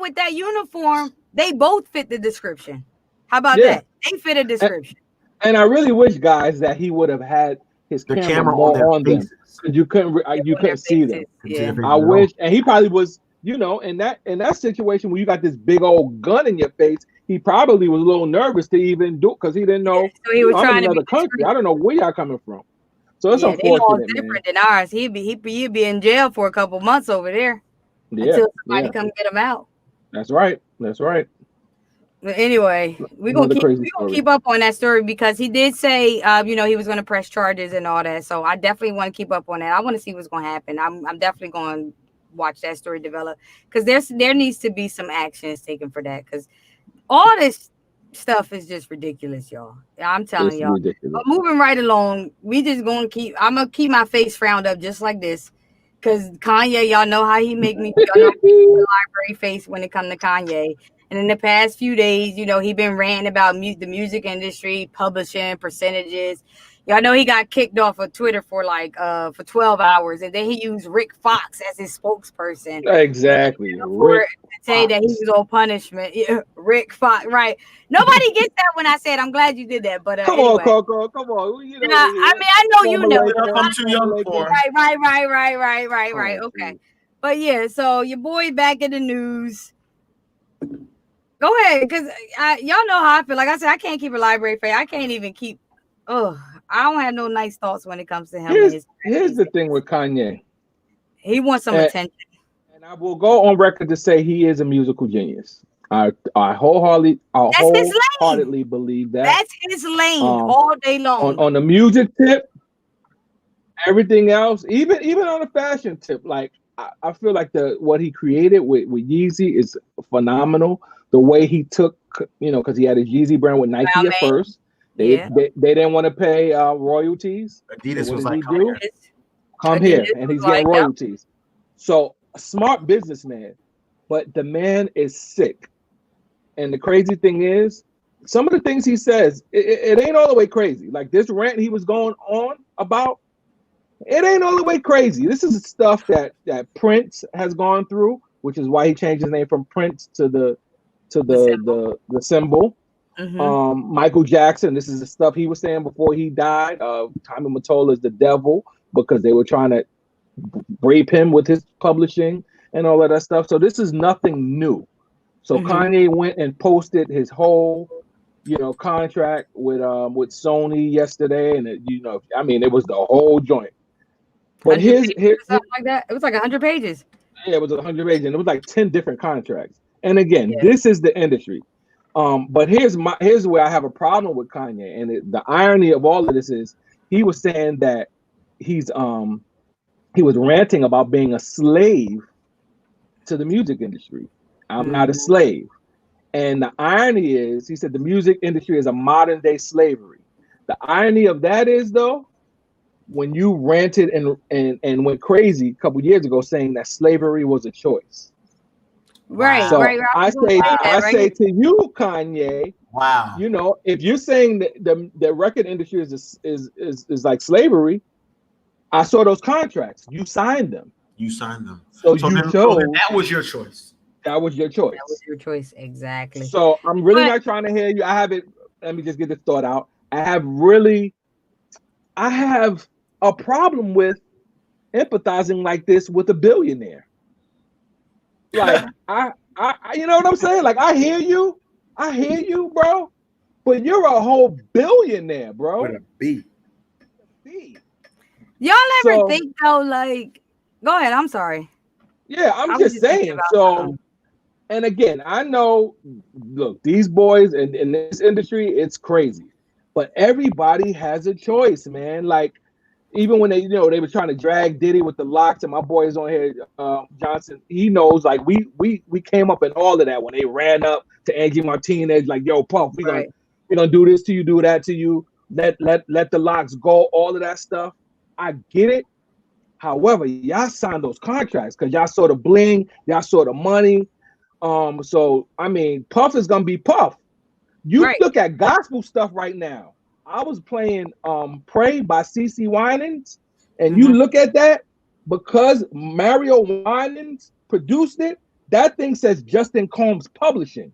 with that uniform, they both fit the description. How about that? They fit a description. And I really wish, guys, that he would have had his camera more on them. You couldn't see them. Yeah. I wish, and he probably was you know, in that situation where you got this big old gun in your face, he probably was a little nervous to even do it because he didn't know. So he was I'm trying in to be another country. I don't know where y'all coming from. So it's yeah, they all unfortunate, man. different than ours. He'd be in jail for a couple months over there Yeah, until somebody yeah, come get him out. that's right. That's right. But anyway, Another crazy gonna story. keep up on that story because he did say, you know, he was gonna press charges and all that. So I definitely want to keep up on that. I want to see what's gonna happen. I'm definitely going to watch that story develop because there needs to be some actions taken for that because all this stuff is just ridiculous, y'all. I'm telling It's y'all. ridiculous. But moving right along, we just gonna keep. I'm gonna keep my face frowned up just like this, cause Kanye, y'all know how he make me. Y'all know the library face when it comes to Kanye. And in the past few days, you know, he been ranting about the music industry, publishing percentages. Y'all know he got kicked off of Twitter for like for 12 hours, and then he used Rick Fox as his spokesperson. Exactly. You know, to say that he was on punishment. Yeah, Rick Fox, right? Nobody gets that when I said I'm glad you did that, but Come anyway. on, Coco. Come on. You know, I mean, I know you know. I'm too young for. Right. Okay, but yeah. So your boy back in the news. Go ahead, because y'all know how I feel. Like I said, I can't keep a library face. I can't even keep. Oh, I don't have no nice thoughts when it comes to him. Here's the thing with Kanye. He wants some attention. And I will go on record to say he is a musical genius. I wholeheartedly believe that. That's his lane all day long. On the music tip, everything else, even on the fashion tip, like I feel like what he created with Yeezy is phenomenal. The way he took, you know, because he had his Yeezy brand with Nike at first. They didn't want to pay royalties. Adidas so was like, come here, and he's getting royalties. So a smart businessman, but the man is sick. And the crazy thing is, some of the things he says, it ain't all the way crazy. Like this rant he was going on about, it ain't all the way crazy. This is stuff that Prince has gone through, which is why he changed his name from Prince to the symbol. Mm-hmm. Michael Jackson, this is the stuff he was saying before he died. Tommy Mottola is the devil because they were trying to rape him with his publishing and all of that stuff. So this is nothing new. So Kanye went and posted his whole, you know, contract with Sony yesterday, and it was the whole joint. But here's something like that. It was like 100 pages. Yeah, it was 100 pages, and it was like 10 different contracts. And again, this is the industry. But here's where I have a problem with Kanye, and the irony of all of this is he was saying that he was ranting about being a slave to the music industry. I'm not a slave. And the irony is, he said the music industry is a modern day slavery. The irony of that is, though, when you ranted and went crazy a couple years ago saying that slavery was a choice. Right. So right. I say to you, Kanye, wow. You know, if you're saying that the record industry is like slavery, I saw those contracts. You signed them. So you chose. That was your choice. That was your choice. That was your choice, exactly. So I'm really not trying to hear you. I haven't. Let me just get this thought out. I have a problem with empathizing like this with a billionaire. Like I you know what I'm saying? Like I hear you, bro. But you're a whole billionaire, bro. With a B. Y'all ever think though? Like, go ahead. I'm sorry. Yeah, I'm just saying. So, and again, I know. Look, these boys in this industry, it's crazy. But everybody has a choice, man. Like, even when they were trying to drag Diddy with the locks, and my boys on here, Johnson, he knows. Like, we came up in all of that when they ran up to Angie Martinez, like, yo, Puff, we gonna do this to you, do that to you. Let the locks go. All of that stuff. I get it. However, y'all signed those contracts because y'all saw the bling, y'all saw the money. So I mean, Puff is gonna be Puff. You look at gospel stuff right now. I was playing Pray by CeCe Winans, and you look at that, because Mario Winans produced it, that thing says Justin Combs Publishing.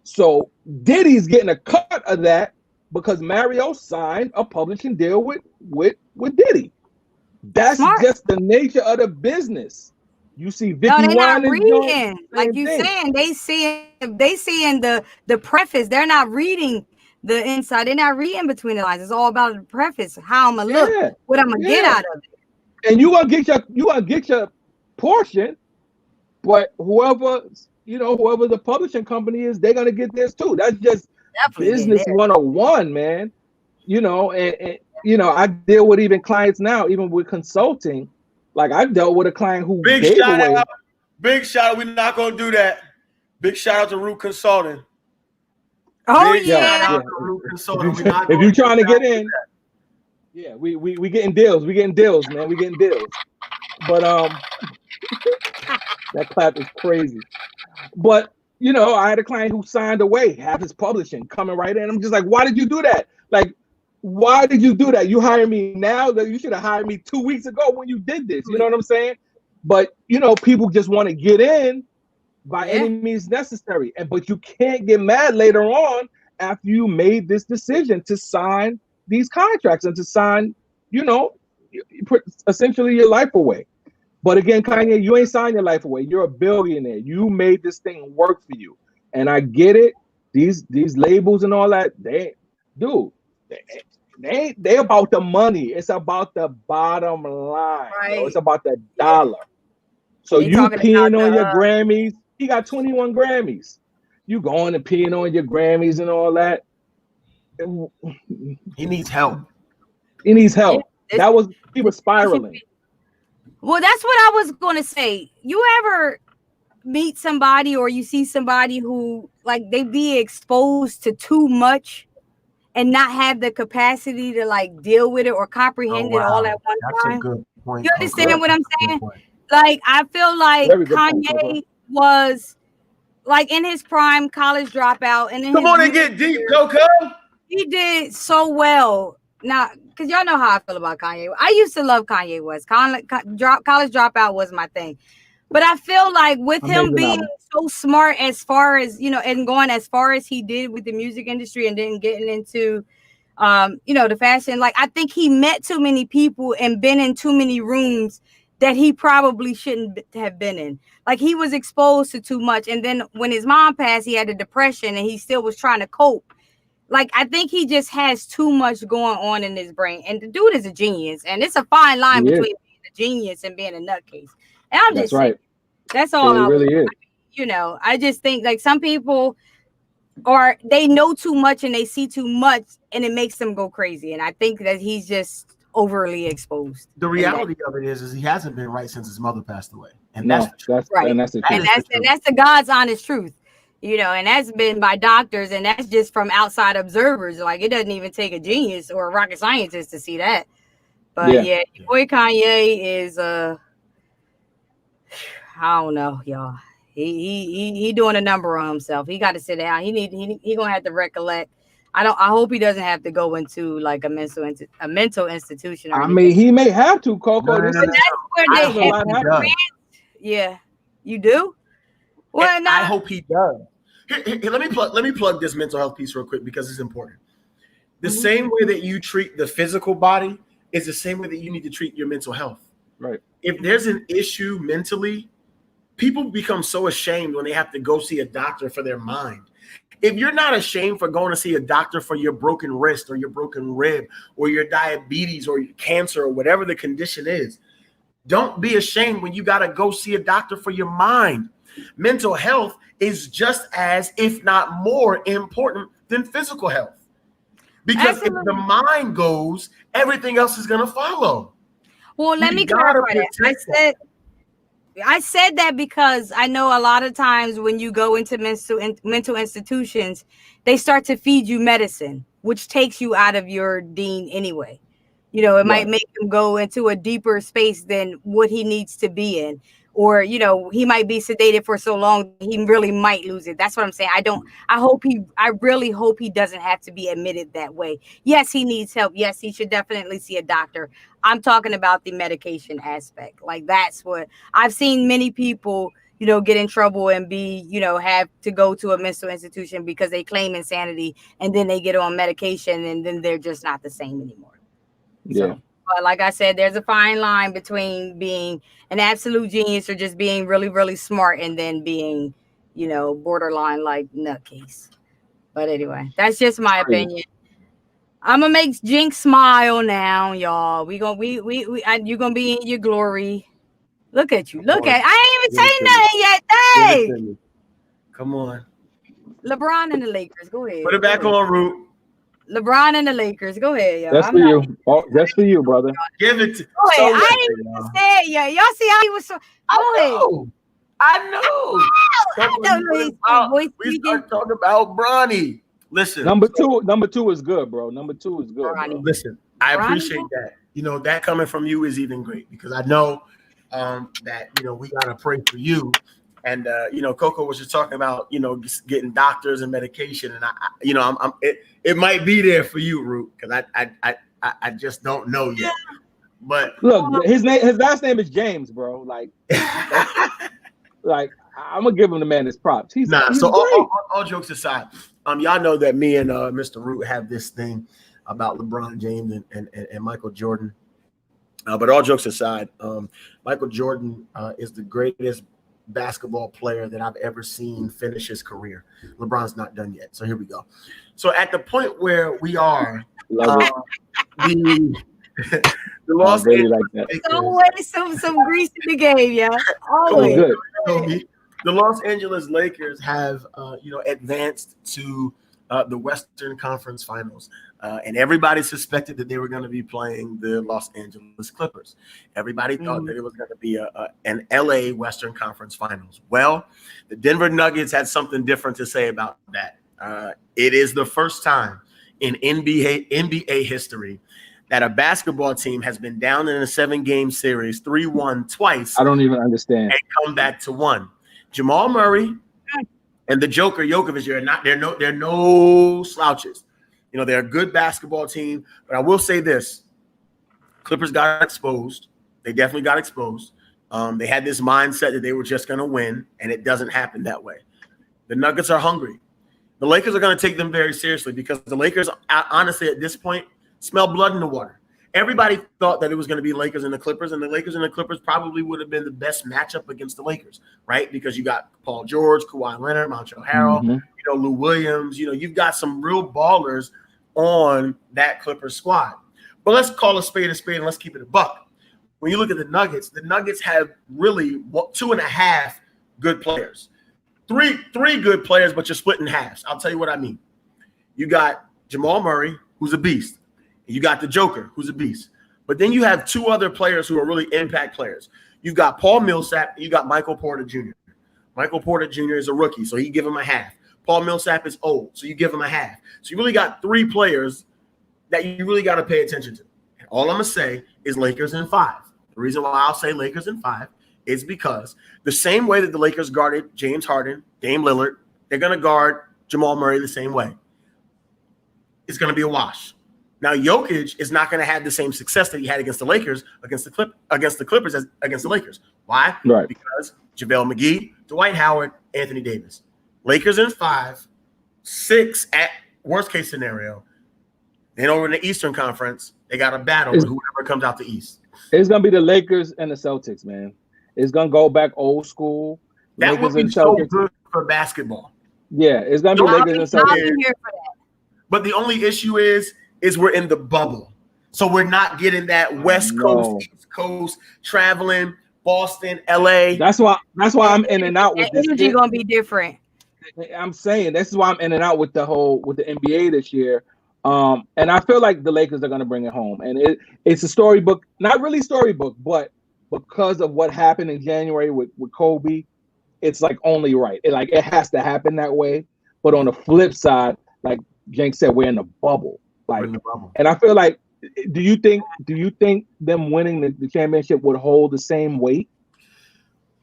So Diddy's getting a cut of that because Mario signed a publishing deal with Diddy. That's just the nature of the business. You see No, Vicky they're not Winans doing reading. the Like same you thing. saying, they seeing the preface. They're not reading the inside. They're not reading between the lines. It's all about the preface. How I'm gonna look, Yeah, what I'm gonna get yeah. out of it. And you gonna get your portion, but whoever the publishing company is, they're gonna get this too. That's just Definitely getting business there. 101, man. And I deal with even clients now, even with consulting. Like I dealt with a client who Big gave shout away. out. Big shout out. We're not gonna do that. Big shout out to Root Consulting. Oh Big yeah. shout out to Root Consulting. We're not If gonna you're do trying to that. get in, yeah, we getting deals. We getting deals, man. We getting deals. But that clap is crazy. But I had a client who signed away, have his publishing coming right in. I'm just like, why did you do that? Like, why did you do that? You hire me now? That you should have hired me 2 weeks ago when you did this. You know what I'm saying? But people just want to get in by any means necessary. But you can't get mad later on after you made this decision to sign these contracts and to sign, you put essentially your life away. But again, Kanye, you ain't signed your life away. You're a billionaire. You made this thing work for you. And I get it. These labels and all that, they about the money. It's about the bottom line. Right. It's about the dollar. So They you talking peeing about on your Grammys. He got 21 Grammys. You going and peeing on your Grammys and all that. He needs help. He needs help. He was spiraling. Well, that's what I was going to say. You ever meet somebody or you see somebody who like they be exposed to too much and not have the capacity to like deal with it or comprehend it all at one time? That's a good point. You understand Coco. what I'm saying? Like, I feel like Very good Kanye point, was like in his prime, college dropout, and Come on and get deep, Coco. He did so well. Now, because y'all know how I feel about Kanye. I used to love Kanye West. College Dropout was my thing. But I feel like with him being so smart as far as, and going as far as he did with the music industry and then getting into, the fashion, like I think he met too many people and been in too many rooms that he probably shouldn't have been in. Like he was exposed to too much. And then when his mom passed, he had a depression and he still was trying to cope. Like, I think he just has too much going on in his brain. And the dude is a genius. And it's a fine line between being a genius and being a nutcase. And I'm just saying, that's all it really is. I just think like some people they know too much and they see too much and it makes them go crazy. And I think that he's just overly exposed. The reality of it is he hasn't been right since his mother passed away. And that's the God's honest truth. And that's been by doctors, and that's just from outside observers. Like, it doesn't even take a genius or a rocket scientist to see that. But yeah boy Kanye is I don't know, y'all. He doing a number on himself. He got to sit down. He gonna have to recollect. I hope he doesn't have to go into like a mental institution. I mean, he may have to, Coco. That's where they yeah, you do. Well, I hope he does. Here, let me plug this mental health piece real quick because it's important. The same way that you treat the physical body is the same way that you need to treat your mental health. Right. If there's an issue mentally, people become so ashamed when they have to go see a doctor for their mind. If you're not ashamed for going to see a doctor for your broken wrist or your broken rib or your diabetes or your cancer or whatever the condition is, don't be ashamed when you got to go see a doctor for your mind. Mental health is just as, if not more, important than physical health. Because if the mind goes, everything else is going to follow. Well, let me clarify that. I said that because I know a lot of times when you go into mental institutions, they start to feed you medicine, which takes you out of your dean anyway. It might make him go into a deeper space than what he needs to be in. Or, he might be sedated for so long, he really might lose it. That's what I'm saying. I really hope he doesn't have to be admitted that way. Yes, he needs help. Yes, he should definitely see a doctor. I'm talking about the medication aspect. Like, that's what I've seen many people, get in trouble and be, have to go to a mental institution because they claim insanity and then they get on medication and then they're just not the same anymore. Yeah. So, But like I said, there's a fine line between being an absolute genius or just being really, really smart and then being, borderline like nutcase. But anyway, that's just my opinion. I'm gonna make Jinx smile now, y'all. You're gonna be in your glory. Look at you. I ain't even saying nothing yet. Dang. Come on. LeBron and the Lakers. Go ahead. Put it back on, Root. LeBron and the Lakers. Go ahead, y'all. That's for you. That's for you, brother. Give it to. Go ahead. I ain't even say it yet. Y'all see how he was so. I know. We start talking about Bronny. Listen. Number two is good, bro. Number 2 is good. Bro. Listen, I appreciate that. That coming from you is even great because I know that we gotta pray for you. And Coco was just talking about getting doctors and medication, and it might be there for you, Root, because I just don't know yet. But look, his last name is James, bro. Like I'm gonna give him the man his props. He's so great. all jokes aside, y'all know that me and Mr. Root have this thing about LeBron James and Michael Jordan. But all jokes aside, Michael Jordan is the greatest basketball player that I've ever seen finish his career. LeBron's not done yet. So here we go. So at the point where we are, the Los Angeles Lakers, always some grease in the game, yeah. Always. The Los Angeles Lakers have advanced to the Western Conference Finals. And everybody suspected that they were going to be playing the Los Angeles Clippers. Everybody thought that it was going to be an LA Western Conference Finals. Well, the Denver Nuggets had something different to say about that. It is the first time in NBA history that a basketball team has been down in a 7-game series, 3-1 twice. I don't even understand. And come back to 1. Jamal Murray and the Joker Jokovic, they're no slouches. They're a good basketball team, but I will say this. Clippers got exposed. They definitely got exposed. They had this mindset that they were just going to win, and it doesn't happen that way. The Nuggets are hungry. The Lakers are going to take them very seriously because the Lakers, honestly, at this point, smell blood in the water. Everybody thought that it was going to be Lakers and the Clippers, and the Lakers and the Clippers probably would have been the best matchup against the Lakers, right? Because you got Paul George, Kawhi Leonard, Montrezl Harrell, Lou Williams. You've got some real ballers on that Clippers squad. But let's call a spade, and let's keep it a buck. When you look at the Nuggets have really 2.5 good players. Three good players, but you're split in halves. I'll tell you what I mean. You got Jamal Murray, who's a beast. You got the Joker, who's a beast. But then you have 2 other players who are really impact players. You've got Paul Millsap, and you got Michael Porter Jr. Michael Porter Jr. is a rookie, so you give him a half. Paul Millsap is old, so you give him a half. So you really got 3 players that you really got to pay attention to. And all I'm going to say is Lakers in 5. The reason why I'll say Lakers in 5 is because the same way that the Lakers guarded James Harden, Dame Lillard, they're going to guard Jamal Murray the same way. It's going to be a wash. Now, Jokic is not going to have the same success that he had against the Lakers, against the Clippers as against the Lakers. Why? Right. Because JaVale McGee, Dwight Howard, Anthony Davis. Lakers in 5, 6 at worst case scenario. Then over in the Eastern Conference, they got a battle with whoever comes out the East. It's going to be the Lakers and the Celtics, man. It's going to go back old school. That Lakers would be so good for basketball. Yeah, it's going to be Lakers and Celtics. But the only issue is we're in the bubble. So we're not getting that West Coast, East Coast, traveling, Boston, LA. That's why I'm in and out with this. Energy going to be different. I'm saying this is why I'm in and out with the NBA this year. And I feel like the Lakers are going to bring it home. And it's a storybook, not really storybook, but because of what happened in January with Kobe, it's like only right. It has to happen that way. But on the flip side, like Jenk said, we're in the bubble. And I feel like, do you think them winning the championship would hold the same weight?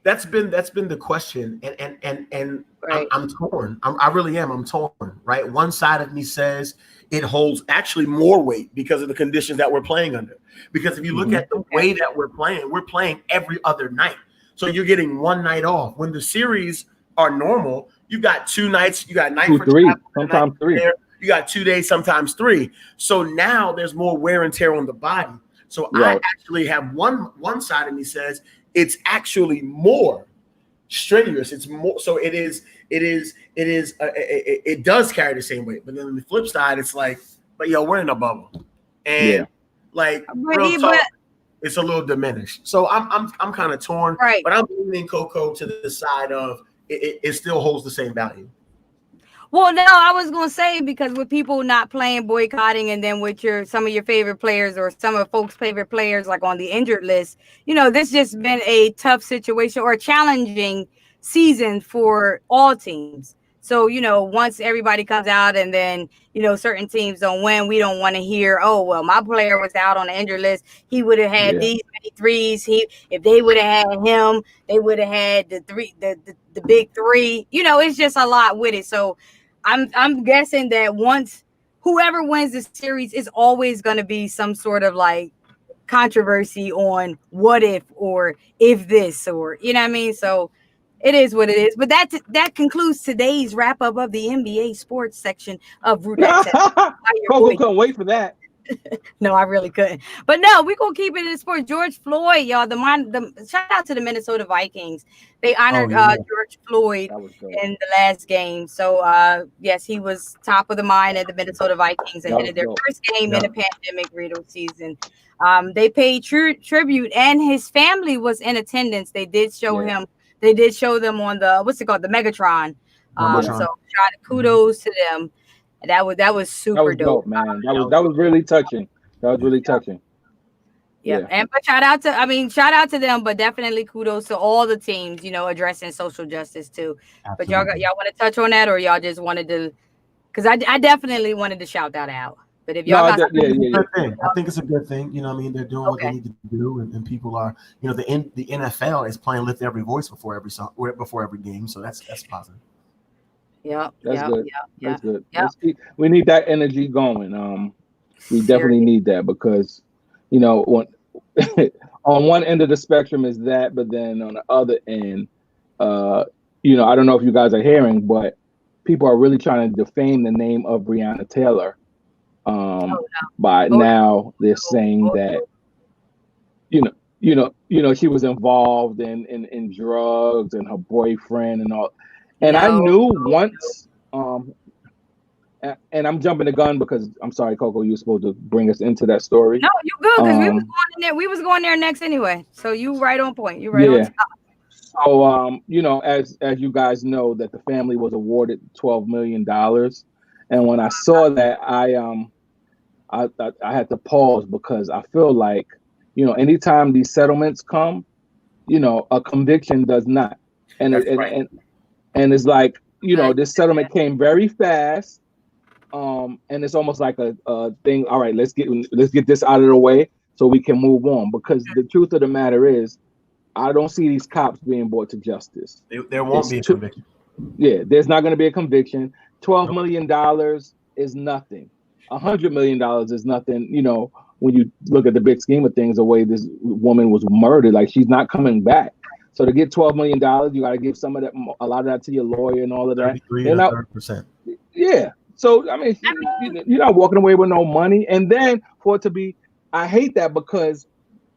That's been the question, and right. I'm torn. I really am. I'm torn. Right, one side of me says it holds actually more weight because of the conditions that we're playing under. Because if you look at the way that we're playing every other night. So you're getting one night off. When the series are normal, you got 2 nights. You got night for 3, sometimes 3. You got 2 days, sometimes 3. So now there's more wear and tear on the body. So Right. I actually have one side of me says it's actually more strenuous. It's more, so it does carry the same weight. But then on the flip side, it's like, but yo, we're in a bubble, and like real talk, it's a little diminished. So I'm kind of torn, right. but I'm leaning Coco to the side of it still holds the same value. Well, no, I was gonna say, because with people not playing, boycotting, and then with some of your favorite players or some of folks' favorite players like on the injured list, this just been a tough situation or a challenging season for all teams. So, once everybody comes out and then, certain teams don't win, we don't want to hear, oh, well, my player was out on the injured list. He would have had these many threes. If they would have had him, they would have had the big three. It's just a lot with it. So I'm guessing that once whoever wins the series is always going to be some sort of like controversy on what if or if this, or you know what I mean? So it is what it is. But that concludes today's wrap up of the NBA sports section of Root Access. Coco couldn't wait for that. No, I really couldn't. But no, we're gonna keep it in sport. George Floyd, y'all. The shout out to the Minnesota Vikings. They honored George Floyd in the last game. So yes, he was top of the mind at the Minnesota Vikings ahead of their first game in the pandemic riddle season. They paid tribute, and his family was in attendance. They did show him. They did show them on the the Megatron. So kudos to them. That was super dope, man. That was really touching. That was really touching. Yeah. And but shout out to them, but definitely kudos to all the teams, addressing social justice too. Absolutely. But y'all want to touch on that, or y'all just wanted to? Because I definitely wanted to shout that out. But if y'all I think it's a good thing. You know what I mean? They're doing what they need to do, and people are, the NFL is playing Lift Every Voice before every game, so that's positive. Yeah, that's good. That's good. We need that energy going. We definitely need that, because, on one end of the spectrum is that, but then on the other end, I don't know if you guys are hearing, but people are really trying to defame the name of Breonna Taylor. Now they're saying that, she was involved in drugs and her boyfriend and all. And I knew once, and I'm jumping the gun because I'm sorry, Coco, you were supposed to bring us into that story. No, you good, because we was going in there. We was going there next anyway. So you right on point. You right on top. So as you guys know, that the family was awarded $12 million, and when I saw that, I had to pause, because I feel like, anytime these settlements come, a conviction does not, and it's like, this settlement came very fast, and it's almost like a thing. All right, let's get this out of the way so we can move on, because the truth of the matter is, I don't see these cops being brought to justice. There won't be a conviction. Yeah, there's not going to be a conviction. $12 million is nothing. $100 million is nothing. When you look at the big scheme of things, the way this woman was murdered, like, she's not coming back. So to get $12 million, you got to give a lot of that to your lawyer and all of that. 33% Yeah. So I mean, you're not walking away with no money. And then for it to be, I hate that, because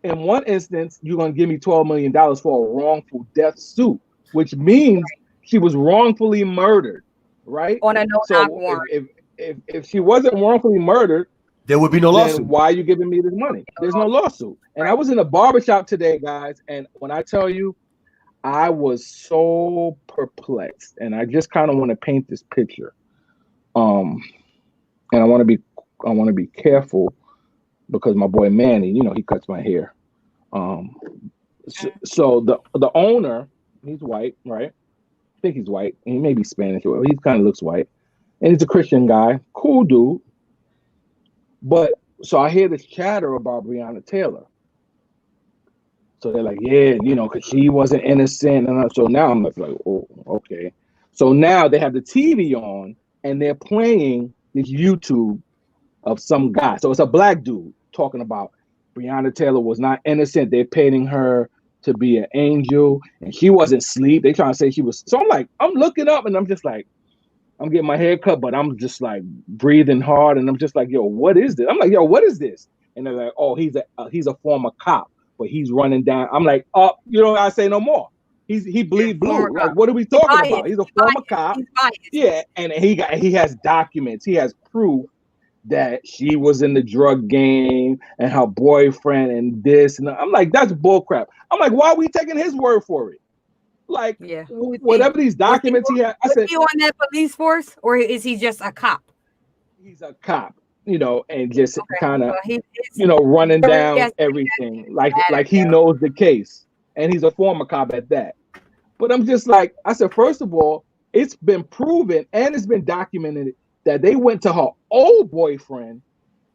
in one instance, you're going to give me $12 million for a wrongful death suit, which means she was wrongfully murdered, right? On a no-knock warrant. If she wasn't wrongfully murdered, there would be no lawsuit. Why are you giving me this money? There's no lawsuit. And I was in a barbershop today, guys, and when I tell you, I was so perplexed, and I just kind of want to paint this picture. And I want to be careful, because my boy Manny, he cuts my hair. So the owner, he's white, right? I think he's white. He may be Spanish, or he kind of looks white, and he's a Christian guy, cool dude. But so I hear this chatter about Breonna Taylor. So they're like, because she wasn't innocent. And so now I'm like, oh, okay. So now they have the TV on, and they're playing this YouTube of some guy. So it's a black dude talking about Breonna Taylor was not innocent. They're painting her to be an angel, and she wasn't asleep. They trying to say she was. So I'm looking up, and I'm just like, I'm getting my hair cut, but I'm just like breathing hard, and I'm just like, yo, what is this? I'm like, yo, what is this? and they're like, oh, he's a former cop, but he's running down. I'm like, oh, you don't gotta say no more. He bleed blue. Like, what are we talking about? He's a former cop. Yeah, and he has documents. He has proof that she was in the drug game and her boyfriend and this. And I'm like, that's bullcrap. I'm like, why are we taking his word for it? Like, whatever these documents he had. I said, is he on that police force, or is he just a cop? He's a cop, and just kind of, running down everything. Like he knows the case, and he's a former cop at that. But I'm just like, I said, first of all, it's been proven and it's been documented that they went to her old boyfriend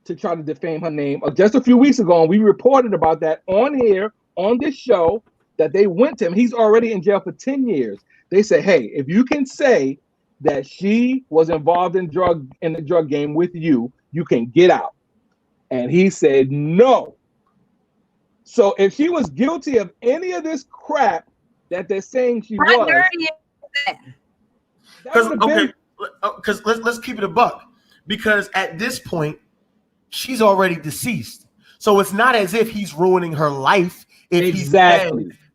to try to defame her name just a few weeks ago. And we reported about that on here, on this show, that they went to him. He's already in jail for 10 years. They say, hey, if you can say that she was involved in the drug game with you, you can get out. And he said, no. So if she was guilty of any of this crap that they're saying she was, because let's keep it a buck, because at this point she's already deceased, so it's not as if he's ruining her life if he said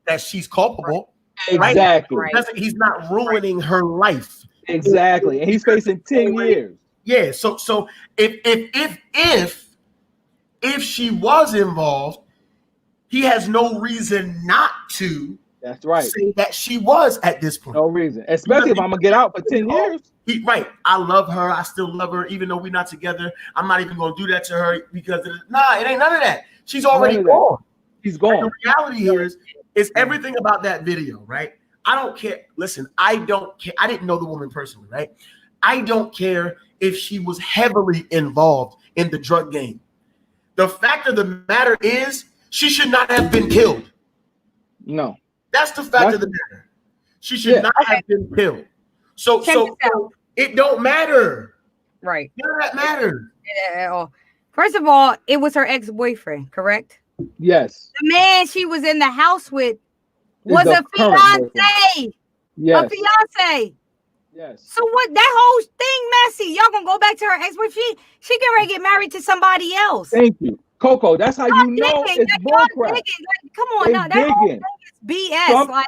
that she's culpable. Exactly. Right? He's not ruining her life. Exactly, and he's facing 10 years. Yeah. So if she was involved, he has no reason not to. That's right. Say that she was at this point. No reason, especially if I'm gonna get out for 10 years. Right. I love her. I still love her, even though we're not together. I'm not even gonna do that to her because it ain't none of that. She's already gone. She's gone. The reality here is everything about that video, right? I don't care. Listen, I don't care. I didn't know the woman personally, right? I don't care if she was heavily involved in the drug game. The fact of the matter is, she should not have been killed. No. That's the fact of the matter. She should not have been killed. So it don't matter. Right. None of that matters. First of all, it was her ex-boyfriend, correct? Yes. The man she was in the house with was a fiance. Yes. A fiance. Yes. So what? That whole thing messy. Y'all gonna go back to her ex-boyfriend? She can ready to get married to somebody else. Thank you, Coco. That's how you know it's bullcrap. Like, come on, now that whole thing is BS.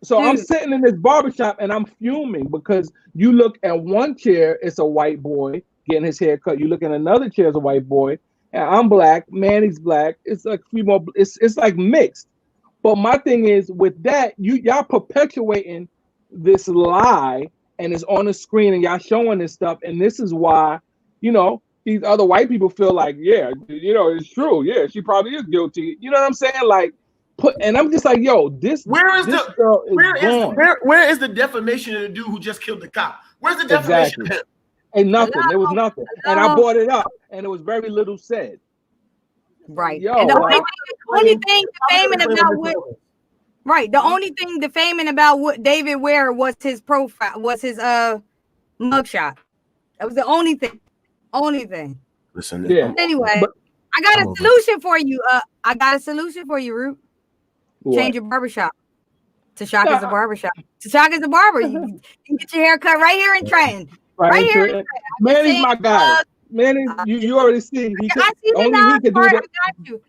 So I'm sitting in this barbershop and I'm fuming because you look at one chair, it's a white boy getting his hair cut. You look at another chair, it's a white boy, and I'm black. Manny's black. It's like it's like mixed. But my thing is with that, y'all perpetuating this lie, and it's on the screen, and y'all showing this stuff, and this is why these other white people feel like, yeah, it's true. Yeah, she probably is guilty. You know what I'm saying? Like. And I'm just like, yo, where is the defamation of the dude who just killed the cop? Where's the defamation? Exactly. Ain't nothing. There was nothing. And I brought it up, and it was very little said. Right. Yo, and the only thing defaming about the only thing defaming about what David Ware was his profile, was his mugshot. That was the only thing. Listen. Yeah. Anyway, I got a solution for you. Root. Change your barbershop. Tashaka's a barbershop. Tashaka's a barber. You can get your hair cut right here in Trenton. Right here in Trenton. Manny's my guy. Manny, you already see. He can do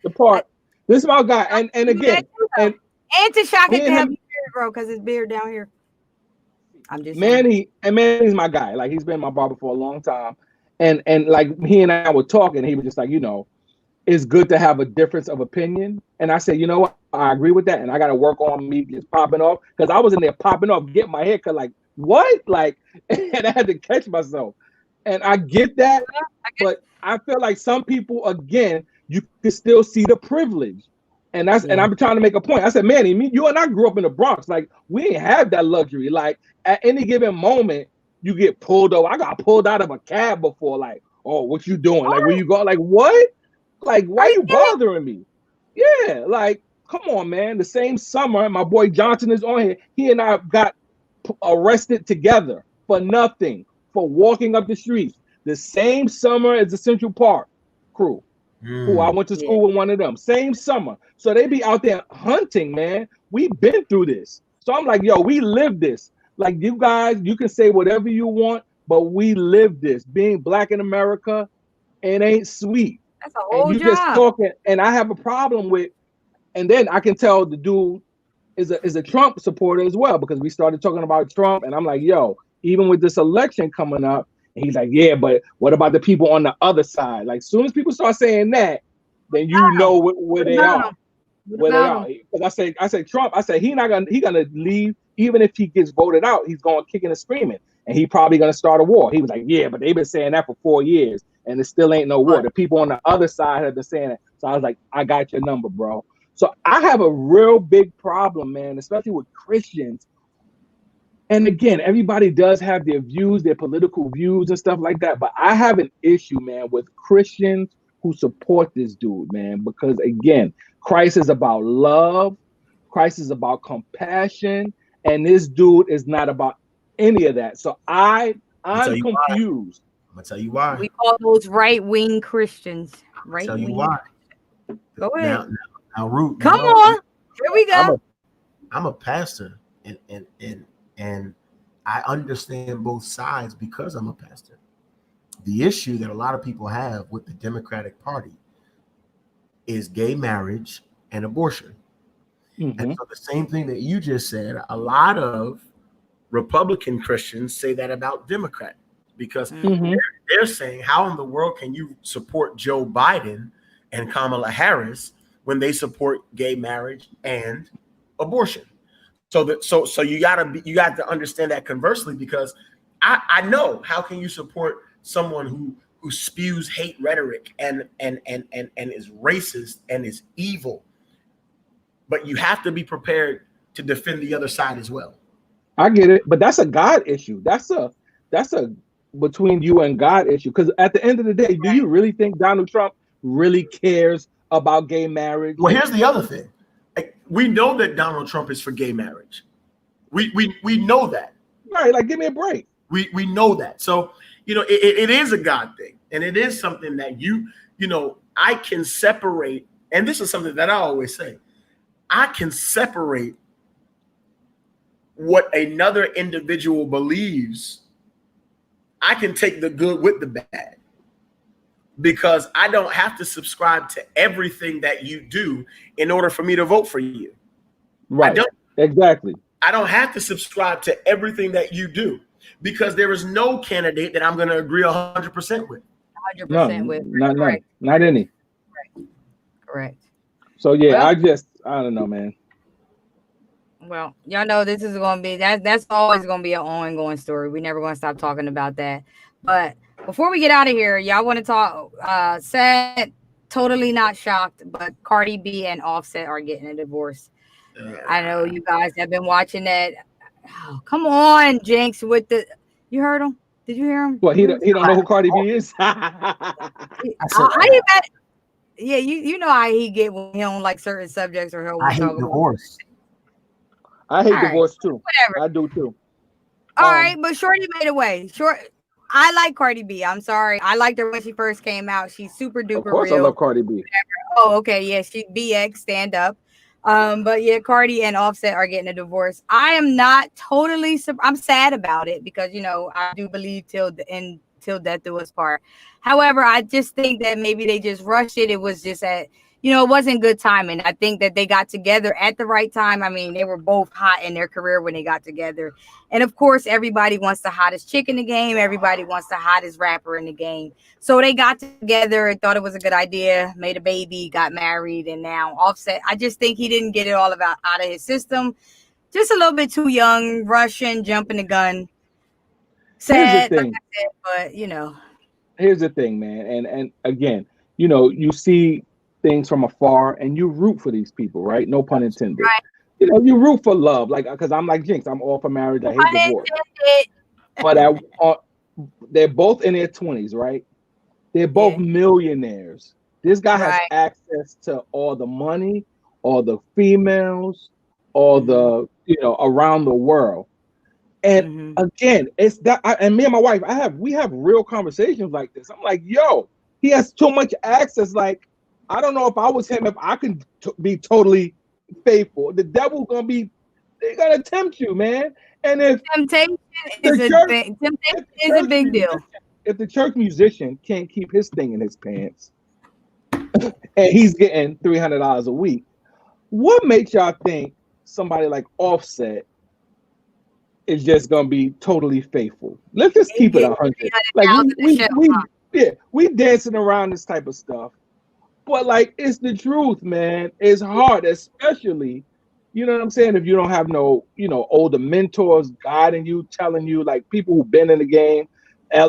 the part. This is my guy. And again, and Tashaka can have his beard grow because his beard down here. I'm just Manny's my guy. Like, he's been my barber for a long time. And like, he and I were talking, he was just like, it's good to have a difference of opinion. And I said, you know what? I agree with that. And I got to work on me just popping off, because I was in there popping off, getting my hair cut. Like, what? Like, and I had to catch myself. And I get that. But I feel like some people, again, you can still see the privilege. And and I'm trying to make a point. I said, Manny, you and I grew up in the Bronx. Like, we didn't have that luxury. Like, at any given moment, you get pulled over. I got pulled out of a cab before. Like, oh, what you doing? Like, where you go? Like, what? Like, why are you bothering me? Yeah, like, come on, man. The same summer, my boy Johnson is on here. He and I got arrested together for nothing, for walking up the streets. The same summer as the Central Park crew, who I went to school with one of them. Same summer. So they be out there hunting, man. We've been through this. So I'm like, yo, we live this. Like, you guys, you can say whatever you want, but we live this. Being black in America, it ain't sweet. That's a and whole you just job. talking, and I have a problem with, and then I can tell the dude is a Trump supporter as well, because we started talking about Trump, and I'm like, yo, even with this election coming up, and he's like, yeah, but what about the people on the other side? Like, as soon as people start saying that, then you know where they are. Where they are. Because I say Trump, I say he gonna leave, even if he gets voted out, he's going kicking and screaming. And he probably gonna start a war. He was like, yeah, but they've been saying that for 4 years, and it still ain't no war. The people on the other side have been saying it. So I was like, I got your number, bro. So I have a real big problem, man, especially with Christians. And again, everybody does have their views, their political views and stuff like that. But I have an issue, man, with Christians who support this dude, man, because again, Christ is about love, Christ is about compassion, and this dude is not about any of that. So I'm confused. I'm gonna tell you why. We call those right-wing Christians. Right. Tell you why. Go ahead. Now, Root. Come on. Here we go. I'm a pastor, and I understand both sides because I'm a pastor. The issue that a lot of people have with the Democratic Party is gay marriage and abortion. Mm-hmm. And so the same thing that you just said, a lot of Republican Christians say that about Democrat, because they're saying, how in the world can you support Joe Biden and Kamala Harris when they support gay marriage and abortion? So you got to understand that conversely, because I know, how can you support someone who spews hate rhetoric and is racist and is evil, but you have to be prepared to defend the other side as well. I get it, but that's a God issue. That's a between you and God issue. Because at the end of the day, do you really think Donald Trump really cares about gay marriage? Well, here's the other thing. We know that Donald Trump is for gay marriage. We know that. Right, like, give me a break. We know that. So, it is a God thing. And it is something that I can separate. And this is something that I always say. I can separate what another individual believes. I can take the good with the bad, because I don't have to subscribe to everything that you do in order for me to vote for you. Right. Exactly. I don't have to subscribe to everything that you do, because there is no candidate that I'm going to agree 100% with. 100% with. Not any. Correct. So yeah, well, I don't know, man. Well, y'all know this is going to be, that's always going to be an ongoing story. We're never going to stop talking about that. But before we get out of here, y'all want to talk, Sad, totally not shocked, but Cardi B and Offset are getting a divorce. I know you guys have been watching that. Oh, come on, Jinx, with the, you heard him? Did you hear him? Well, he don't know who Cardi B is. Yeah, you know how he get when he don't like certain subjects, or he'll I hate divorce. I hate divorce too. Whatever. I do too. All right, but Shorty made a way. I like Cardi B. I'm sorry. I liked her when she first came out. She's super duper real. Of course, I love Cardi B. Oh, okay. Yeah, she BX, stand up. But yeah, Cardi and Offset are getting a divorce. I am not totally. I'm sad about it, because I do believe till the end, till death do us part. However, I just think that maybe they just rushed it. It was just it wasn't good timing. I think that they got together at the right time. I mean, they were both hot in their career when they got together. And of course, everybody wants the hottest chick in the game. Everybody wants the hottest rapper in the game. So they got together and thought it was a good idea, made a baby, got married, and now Offset. I just think he didn't get it all out of his system. Just a little bit too young, rushing, jumping the gun. Sad, like I said, but Here's the thing, man. And again, you see things from afar and you root for these people, right? No pun intended. Right. You root for love, like, because I'm like Jinx, I'm all for marriage. I hate divorce. But they're both in their 20s, right? They're both millionaires. This guy has access to all the money, all the females, all the around the world. And again, it's that. And me and my wife, we have real conversations like this. I'm like, yo, he has too much access. Like, I don't know if I was him, if I could be totally faithful. The devil they're gonna tempt you, man. And if temptation is a big deal. If the church musician can't keep his thing in his pants, and he's getting $300 a week. What makes y'all think somebody like Offset is just gonna be totally faithful? Let's just keep it 100. Like we dancing around this type of stuff, but like it's the truth, man. It's hard, especially, you know what I'm saying, if you don't have no, older mentors guiding you, telling you, like people who've been in the game,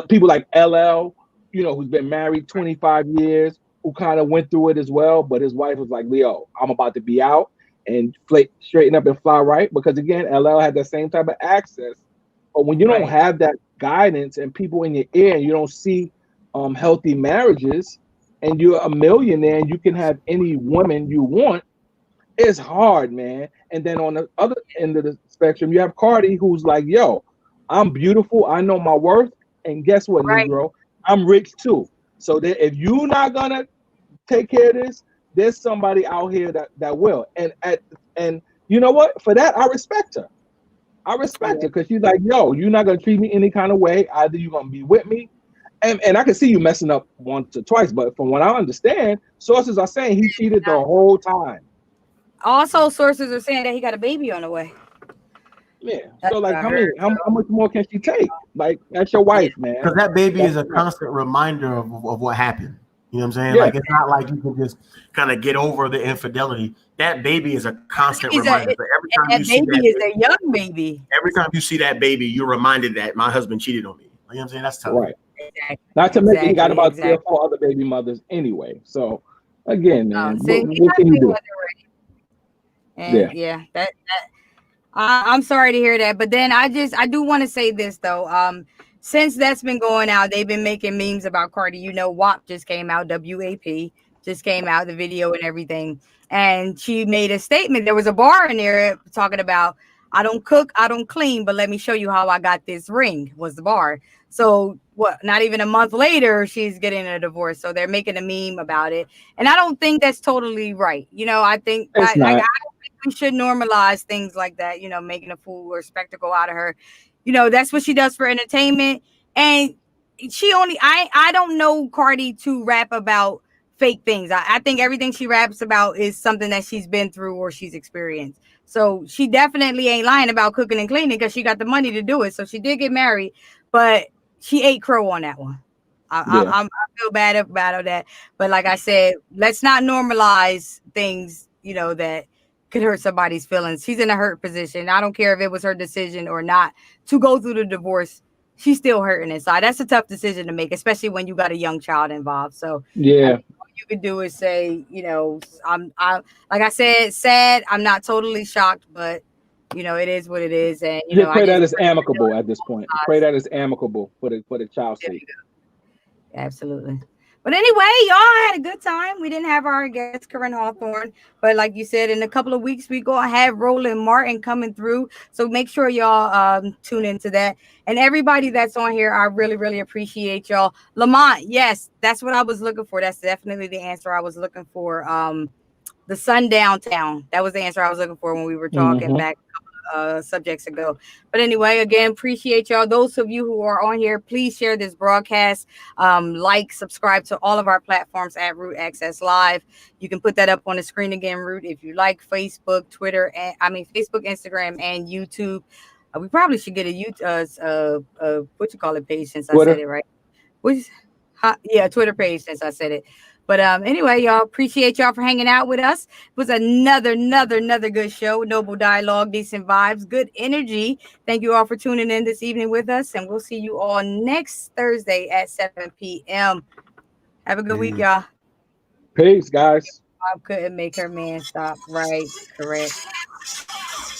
people like LL, who's been married 25 years, who kind of went through it as well, but his wife was like, Leo, I'm about to be out and straighten up and fly right, because again, LL had that same type of access. But when you don't have that guidance and people in your ear, and you don't see healthy marriages, and you're a millionaire and you can have any woman you want, it's hard, man. And then on the other end of the spectrum, you have Cardi, who's like, yo, I'm beautiful, I know my worth, and guess what, Negro? I'm rich too. So that if you're not gonna take care of this, there's somebody out here that will. And you know what? For that, I respect her. I respect her, because she's like, yo, you're not gonna treat me any kind of way. Either you're gonna be with me. And I can see you messing up once or twice, but from what I understand, sources are saying he cheated the whole time. Also, sources are saying that he got a baby on the way. Yeah. So like, how much more can she take? Like, that's your wife, man. Because that baby is a constant reminder of what happened. You know what I'm saying? Yeah. Like, it's not like you can just kind of get over the infidelity. That baby is a constant reminder. So every time that baby is a young baby. Every time you see that baby, you're reminded that my husband cheated on me. You know what I'm saying? That's tough. Right. Exactly. Not to mention he got about 3 or 4 other baby mothers anyway. So again, man, what can you do? And that I'm sorry to hear that, but then I do want to say this though. Since that's been going out, they've been making memes about Cardi. WAP just came out, WAP just came out, the video and everything, and she made a statement. There was a bar in there talking about, I don't cook, I don't clean, but let me show you how I got this ring, was the bar. So not even a month later, she's getting a divorce. So they're making a meme about it. And I don't think that's totally right. I think I don't think we should normalize things like that, making a fool or spectacle out of her. That's what she does for entertainment. And I don't know Cardi to rap about fake things. I think everything she raps about is something that she's been through or she's experienced. So she definitely ain't lying about cooking and cleaning, because she got the money to do it. So she did get married, but she ate crow on that one. I feel bad about that. But like I said, let's not normalize things, that could hurt somebody's feelings. She's in a hurt position. I don't care if it was her decision or not to go through the divorce. She's still hurting inside. That's a tough decision to make, especially when you got a young child involved. So yeah, all you can do is say, I'm like I said, sad. I'm not totally shocked, but it is what it is. And you pray that it's amicable at this point. Pray that it's amicable for the child's sake. Absolutely. But anyway, y'all had a good time. We didn't have our guest, Corinne Hawthorne, but like you said, in a couple of weeks, we gonna have Roland Martin coming through. So make sure y'all tune into that. And everybody that's on here, I really, really appreciate y'all. Lamont, yes, that's what I was looking for. That's definitely the answer I was looking for. The Sundown Town. That was the answer I was looking for when we were talking back subjects ago. But anyway, again, appreciate y'all. Those of you who are on here, please share this broadcast, subscribe to all of our platforms at Root Access Live. You can put that up on the screen again, Root, if you like. Facebook, Twitter, Facebook, Instagram, and YouTube. We probably should get a YouTube page, since Twitter. I said it right. Twitter page, since I said it. But anyway, y'all, appreciate y'all for hanging out with us. It was another good show. Noble dialogue, decent vibes, good energy. Thank you all for tuning in this evening with us, and we'll see you all next Thursday at 7 p.m. Have a good week, y'all. Peace, guys. Bob couldn't make her man stop. Right, correct.